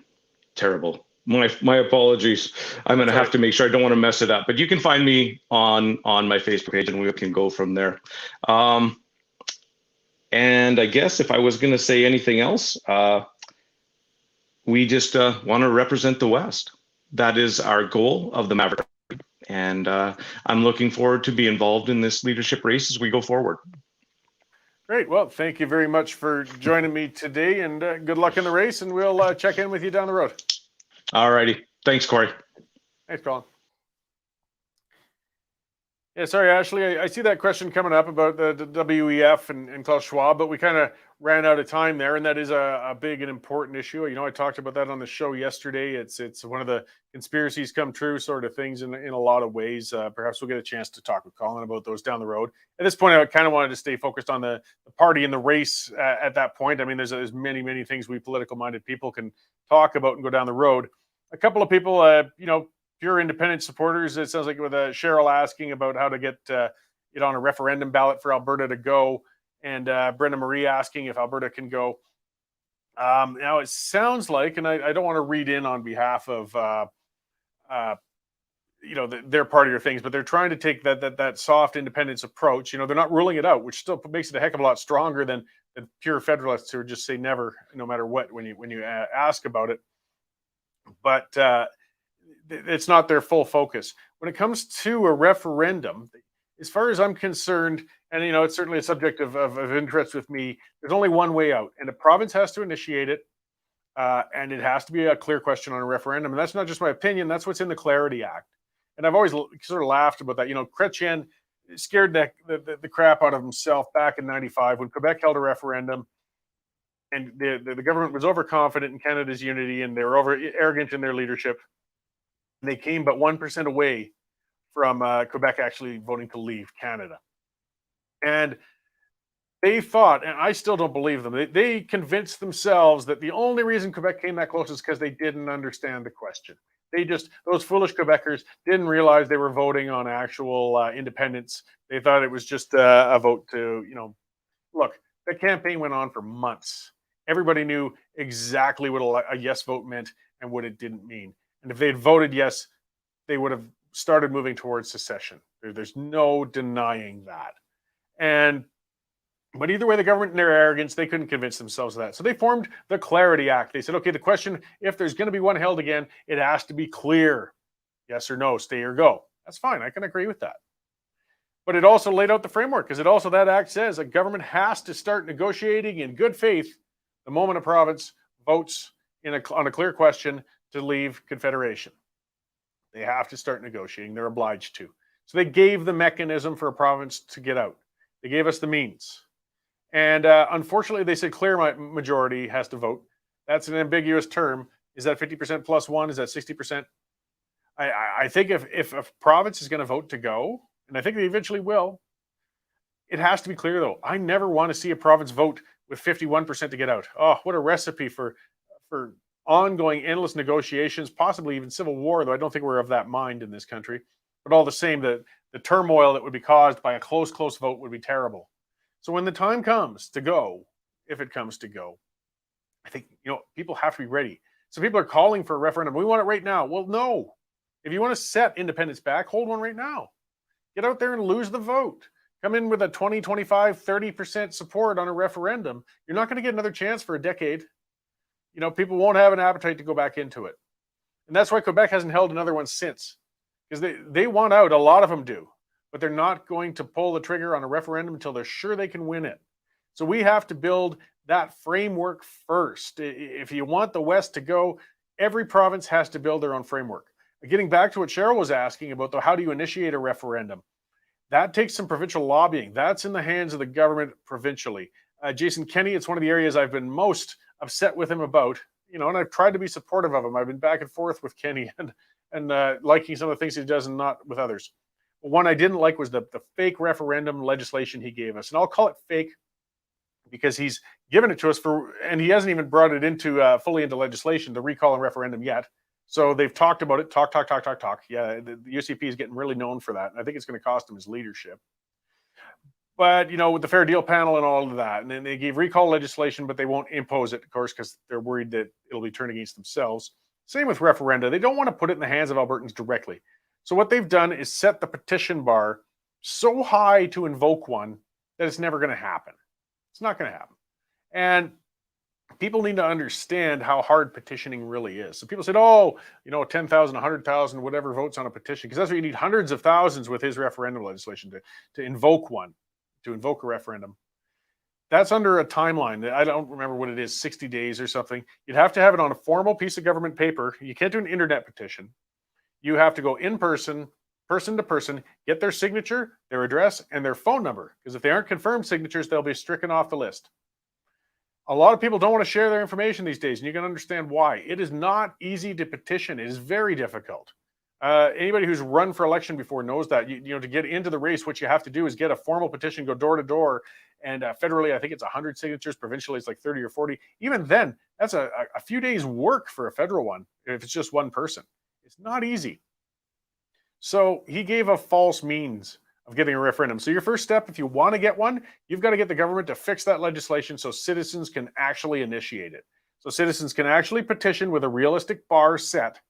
Speaker 7: terrible. My apologies. I'm going to have to make sure I don't want to mess it up. But you can find me on my Facebook page, and we can go from there. And I guess if I was going to say anything else, we just want to represent the West. That is our goal of the Maverick. And I'm looking forward to be involved in this leadership race as we go forward.
Speaker 1: Great. Well, thank you very much for joining me today, and good luck in the race. And we'll check in with you down the road.
Speaker 7: All righty. Thanks, Cory.
Speaker 1: Thanks, Colin. Yeah, sorry, Ashley. I see that question coming up about the WEF and Klaus Schwab, but we kind of ran out of time there, and that is a big and important issue. I talked about that on the show yesterday. It's one of the conspiracies come true sort of things in a lot of ways. Perhaps we'll get a chance to talk with Colin about those down the road. At this point, I kind of wanted to stay focused on the party and the race at that point. I mean, there's many things we political-minded people can talk about and go down the road. A couple of people, pure independent supporters. It sounds like with Cheryl asking about how to get it on a referendum ballot for Alberta to go, and Brenda Marie asking if Alberta can go. Now it sounds like, and I don't want to read in on behalf of their party or things, but they're trying to take that soft independence approach. They're not ruling it out, which still makes it a heck of a lot stronger than pure federalists who just say never, no matter what, when you ask about it. But it's not their full focus when it comes to a referendum. As far as I'm concerned, and it's certainly a subject of interest with me. There's only one way out, and the province has to initiate it. And it has to be a clear question on a referendum. And that's not just my opinion. That's what's in the Clarity Act. And I've always sort of laughed about that. Chrétien scared the crap out of himself back in '95 when Quebec held a referendum. And the government was overconfident in Canada's unity, and they were over arrogant in their leadership. And they came but 1% away from Quebec actually voting to leave Canada. And they thought, and I still don't believe them, they convinced themselves that the only reason Quebec came that close is because they didn't understand the question. Those foolish Quebecers didn't realize they were voting on actual independence. They thought it was just a vote to, look, the campaign went on for months. Everybody knew exactly what a yes vote meant and what it didn't mean. And if they had voted yes, they would have started moving towards secession. There's no denying that. But either way, the government in their arrogance, they couldn't convince themselves of that. So they formed the Clarity Act. They said, okay, the question, if there's going to be one held again, it has to be clear. Yes or no, stay or go. That's fine. I can agree with that. But it also laid out the framework, because that act says a government has to start negotiating in good faith the moment a province votes on a clear question to leave Confederation. They have to start negotiating. They're obliged to. So they gave the mechanism for a province to get out. They gave us the means. And unfortunately, they said clear majority has to vote. That's an ambiguous term. Is that 50% plus one? Is that 60%? I think if a province is going to vote to go, and I think they eventually will, it has to be clear, though. I never want to see a province vote with 51% to get out. Oh, what a recipe for ongoing endless negotiations, possibly even civil war, though I don't think we're of that mind in this country. But all the same, the turmoil that would be caused by a close vote would be terrible. So when the time comes to go, if it comes to go, I think, people have to be ready. So people are calling for a referendum. We want it right now. Well, no. If you want to set independence back, hold one right now. Get out there and lose the vote. Come in with a 20, 25, 30% support on a referendum. You're not going to get another chance for a decade. People won't have an appetite to go back into it. And that's why Quebec hasn't held another one since. Because they want out. A lot of them do. But they're not going to pull the trigger on a referendum until they're sure they can win it. So we have to build that framework first. If you want the West to go, every province has to build their own framework. Getting back to what Cheryl was asking about, though, how do you initiate a referendum? That takes some provincial lobbying. That's in the hands of the government provincially. Jason Kenney, it's one of the areas I've been most upset with him about, and I've tried to be supportive of him. I've been back and forth with Kenney and liking some of the things he does and not with others. One I didn't like was the fake referendum legislation he gave us. And I'll call it fake because he's given it to us and he hasn't even brought it into fully into legislation, the recall and referendum yet. So they've talked about it, talk. Yeah, the UCP is getting really known for that. And I think it's going to cost him his leadership. But, with the Fair Deal panel and all of that, and then they gave recall legislation, but they won't impose it, of course, because they're worried that it'll be turned against themselves. Same with referenda. They don't want to put it in the hands of Albertans directly. So what they've done is set the petition bar so high to invoke one that it's never going to happen. It's not going to happen. And people need to understand how hard petitioning really is. So people said, 10,000, 100,000, whatever votes on a petition, because that's what you need, hundreds of thousands with his referendum legislation to invoke one, to invoke a referendum. That's under a timeline. I don't remember what it is, 60 days or something. You'd have to have it on a formal piece of government paper. You can't do an internet petition. You have to go in person to person, get their signature, their address, and their phone number. Because if they aren't confirmed signatures, they'll be stricken off the list. A lot of people don't want to share their information these days, and you can understand why. It is not easy to petition. It is very difficult. Anybody who's run for election before knows that. To get into the race, what you have to do is get a formal petition, go door to door, and federally, I think it's 100 signatures. Provincially, it's like 30 or 40. Even then, that's a few days' work for a federal one if it's just one person. It's not easy. So he gave a false means of getting a referendum. So your first step, if you want to get one, you've got to get the government to fix that legislation so citizens can actually initiate it. So citizens can actually petition with a realistic bar set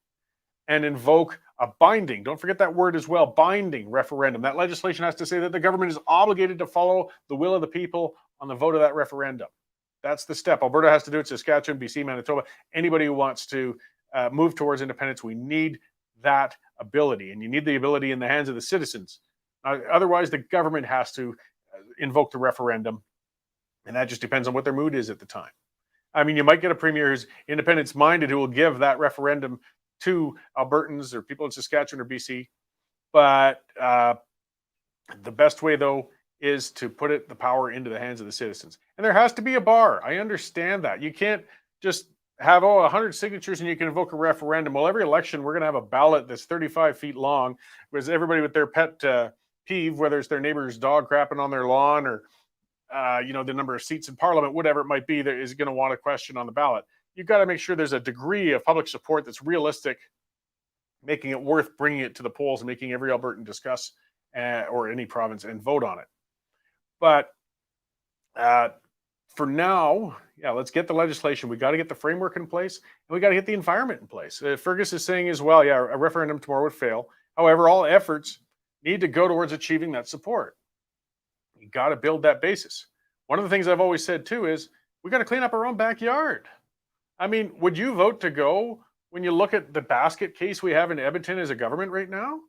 Speaker 1: and invoke a binding, don't forget that word as well, binding referendum. That legislation has to say that the government is obligated to follow the will of the people on the vote of that referendum. That's the step. Alberta has to do it, Saskatchewan, BC, Manitoba, anybody who wants to move towards independence, we need that ability. And you need the ability in the hands of the citizens. Otherwise, the government has to invoke the referendum. And that just depends on what their mood is at the time. I mean, you might get a premier who's independence minded who will give that referendum to Albertans or people in Saskatchewan or BC. But the best way, though, is to put the power into the hands of the citizens. And there has to be a bar. I understand that. You can't just have 100 signatures and you can invoke a referendum. Well, every election, we're going to have a ballot that's 35 feet long, because everybody with their pet peeve, whether it's their neighbor's dog crapping on their lawn or the number of seats in Parliament, whatever it might be, that is going to want a question on the ballot. You've got to make sure there's a degree of public support that's realistic, making it worth bringing it to the polls and making every Albertan discuss or any province and vote on it. But for now, let's get the legislation. We got to get the framework in place, and we got to get the environment in place. Fergus is saying as well, a referendum tomorrow would fail. However, all efforts need to go towards achieving that support. You got to build that basis. One of the things I've always said too is we got to clean up our own backyard. I mean, would you vote to go when you look at the basket case we have in Edmonton as a government right now?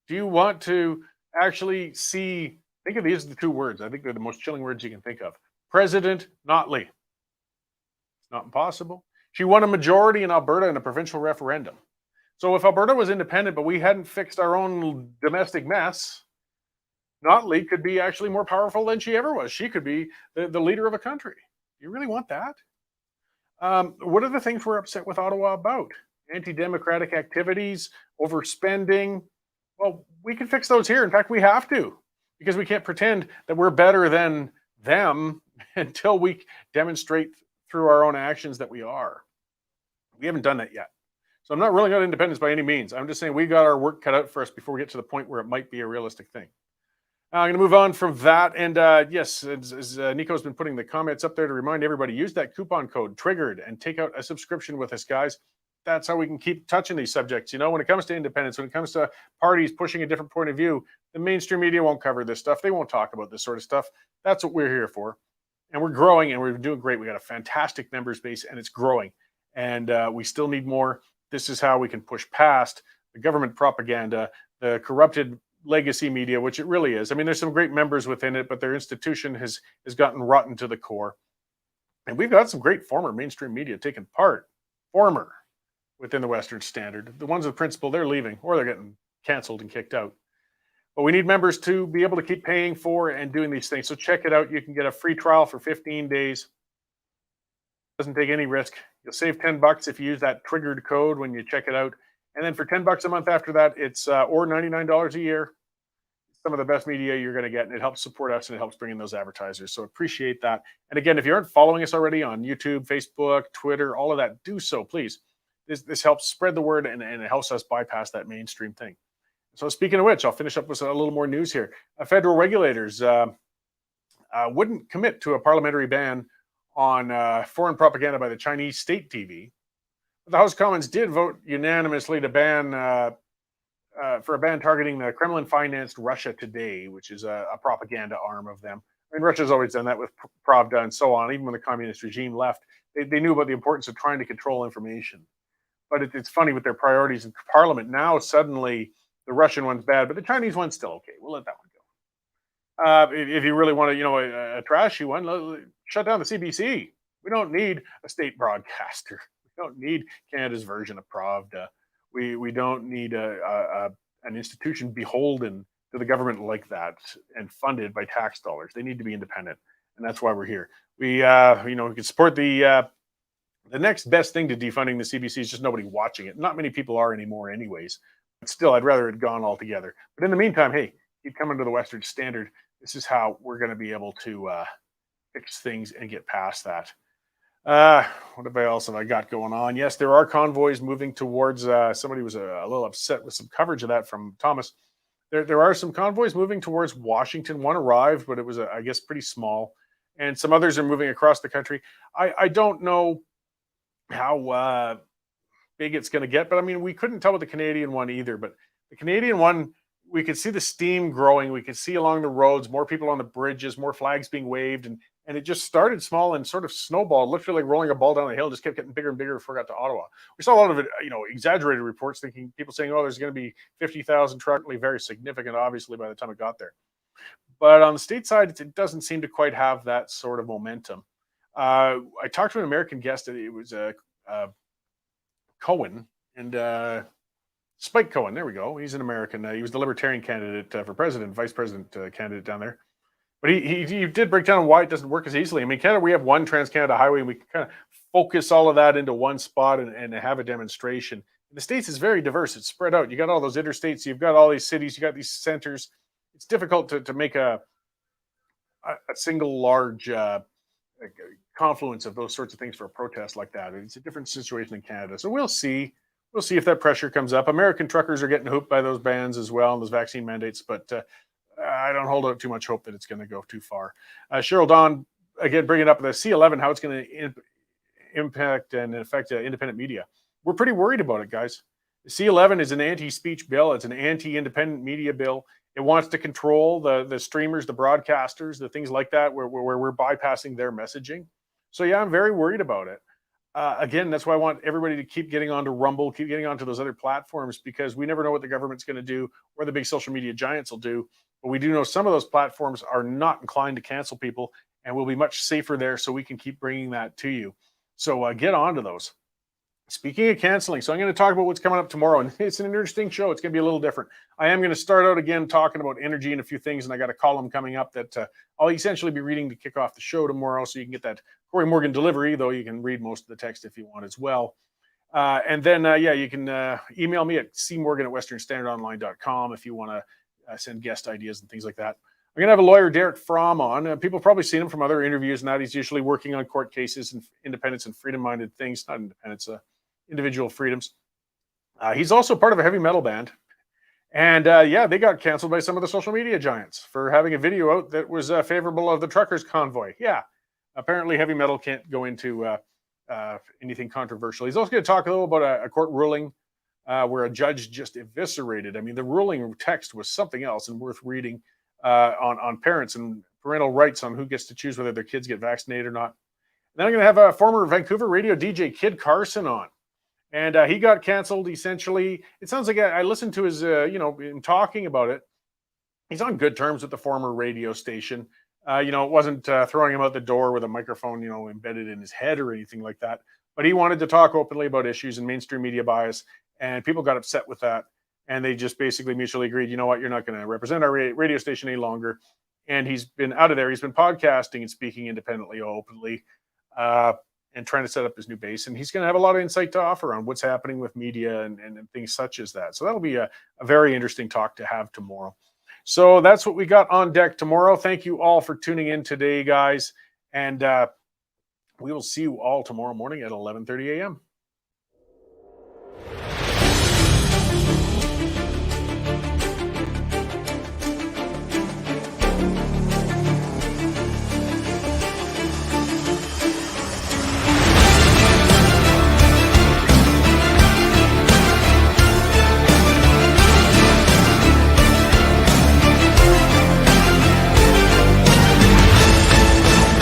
Speaker 1: Do you want to actually see, think of these as the two words. I think they're the most chilling words you can think of. President Notley. It's not impossible. She won a majority in Alberta in a provincial referendum. So if Alberta was independent, but we hadn't fixed our own domestic mess, Notley could be actually more powerful than she ever was. She could be the leader of a country. Do you really want that? What are the things we're upset with Ottawa about? Anti-democratic activities, overspending. Well, we can fix those here. In fact, we have to, because we can't pretend that we're better than them until we demonstrate through our own actions that we are. We haven't done that yet. So I'm not ruling out independence by any means. I'm just saying we got our work cut out for us before we get to the point where it might be a realistic thing. I'm going to move on from that. And yes, as Nico's been putting the comments up there to remind everybody, use that coupon code TRIGGERED and take out a subscription with us, guys. That's how we can keep touching these subjects. You know, when it comes to independence, when it comes to parties pushing a different point of view, the mainstream media won't cover this stuff. They won't talk about this sort of stuff. That's what we're here for. And we're growing and we're doing great. We got a fantastic members base and it's growing. And we still need more. This is how we can push past the government propaganda, the corrupted legacy media, which it really is. I mean, there's some great members within it, but their institution has gotten rotten to the core. And we've got some great former mainstream media taking part, within the Western Standard. The ones with principle, they're leaving or they're getting canceled and kicked out. But we need members to be able to keep paying for and doing these things. So check it out. You can get a free trial for 15 days. Doesn't take any risk. You'll save $10 if you use that triggered code when you check it out. And then for $10 a month after that, it's or $99 a year. Some of the best media you're going to get, and it helps support us and it helps bring in those advertisers. So appreciate that. And again, if you aren't following us already on YouTube, Facebook, Twitter, all of that, do so, please. This helps spread the word and it helps us bypass that mainstream thing. So speaking of which, I'll finish up with a little more news here. Federal regulators wouldn't commit to a parliamentary ban on foreign propaganda by the Chinese state TV. But the House of Commons did vote unanimously to ban for a ban targeting the Kremlin-financed Russia Today, which is a propaganda arm of them. I mean, Russia's always done that with Pravda and so on. Even when the communist regime left, they knew about the importance of trying to control information. But it's funny with their priorities in Parliament. Now suddenly the Russian one's bad, but the Chinese one's still okay. We'll let that one go. If you really want to, a trashy one, shut down the CBC. We don't need a state broadcaster. We don't need Canada's version of Pravda. We don't need an institution beholden to the government like that and funded by tax dollars. They need to be independent, and that's why we're here. We can support the next best thing to defunding the CBC is just nobody watching it. Not many people are anymore, anyways. But still, I'd rather it gone altogether. But in the meantime, hey, keep coming to the Western Standard. This is how we're going to be able to fix things and get past that. What else have I got going on? Yes, there are convoys moving towards, somebody was a little upset with some coverage of that from Thomas. There are some convoys moving towards Washington. One arrived, but it was, I guess, pretty small. And some others are moving across the country. I don't know how big it's going to get. But I mean, we couldn't tell with the Canadian one either. But the Canadian one, we could see the steam growing. We could see along the roads, more people on the bridges, more flags being waved. And it just started small and sort of snowballed, literally like rolling a ball down the hill, just kept getting bigger and bigger before it got to Ottawa. We saw a lot of it, exaggerated reports thinking people saying, oh, there's going to be 50,000 trucks, very significant, obviously, by the time it got there. But on the state side, it doesn't seem to quite have that sort of momentum. I talked to an American guest. It was Cohen and Spike Cohen. There we go. He's an American. He was the Libertarian candidate for president, vice president candidate down there. But he did break down why it doesn't work as easily. I mean, Canada, we have one Trans-Canada highway, and we can kind of focus all of that into one spot and have a demonstration. In the States is very diverse. It's spread out. You got all those interstates. You've got all these cities. You got these centers. It's difficult to make a single large confluence of those sorts of things for a protest like that. It's a different situation in Canada. So we'll see. We'll see if that pressure comes up. American truckers are getting hooped by those bans as well, and those vaccine mandates, but I don't hold out too much hope that it's going to go too far. Cheryl Dawn, again, bringing up the C11, how it's going to impact and affect independent media. We're pretty worried about it, guys. The C11 is an anti-speech bill. It's an anti-independent media bill. It wants to control the streamers, the broadcasters, the things like that, where we're bypassing their messaging. So yeah, I'm very worried about it. Again, that's why I want everybody to keep getting onto Rumble, keep getting onto those other platforms, because we never know what the government's going to do or the big social media giants will do. But we do know some of those platforms are not inclined to cancel people, and we'll be much safer there, so we can keep bringing that to you. So get onto those. Speaking of canceling, so I'm going to talk about what's coming up tomorrow, and it's an interesting show. It's going to be a little different. I am going to start out again talking about energy and a few things, and I got a column coming up that I'll essentially be reading to kick off the show tomorrow, so you can get that Cory Morgan delivery, though you can read most of the text if you want as well. And then, you can email me at cmorgan@westernstandardonline.com if you want to send guest ideas and things like that. I'm going to have a lawyer, Derek Fromm, on. People have probably seen him from other interviews, and that he's usually working on court cases and independence and freedom-minded things. Not independence, individual freedoms. He's also part of a heavy metal band. And they got canceled by some of the social media giants for having a video out that was favorable of the truckers' convoy. Yeah, apparently heavy metal can't go into anything controversial. He's also going to talk a little about a court ruling where a judge just eviscerated. I mean, the ruling text was something else and worth reading on parents and parental rights on who gets to choose whether their kids get vaccinated or not. And then I'm going to have a former Vancouver radio DJ, Kid Carson, on. And he got canceled, essentially. It sounds like I listened to his, in talking about it. He's on good terms with the former radio station. It wasn't throwing him out the door with a microphone, embedded in his head or anything like that. But he wanted to talk openly about issues and mainstream media bias. And people got upset with that. And they just basically mutually agreed, you know what, you're not going to represent our radio station any longer. And he's been out of there. He's been podcasting and speaking independently, openly. And trying to set up his new base. And he's going to have a lot of insight to offer on what's happening with media and things such as that. So that'll be a very interesting talk to have tomorrow. So that's what we got on deck tomorrow. Thank you all for tuning in today, guys. And we will see you all tomorrow morning at 11:30 a.m.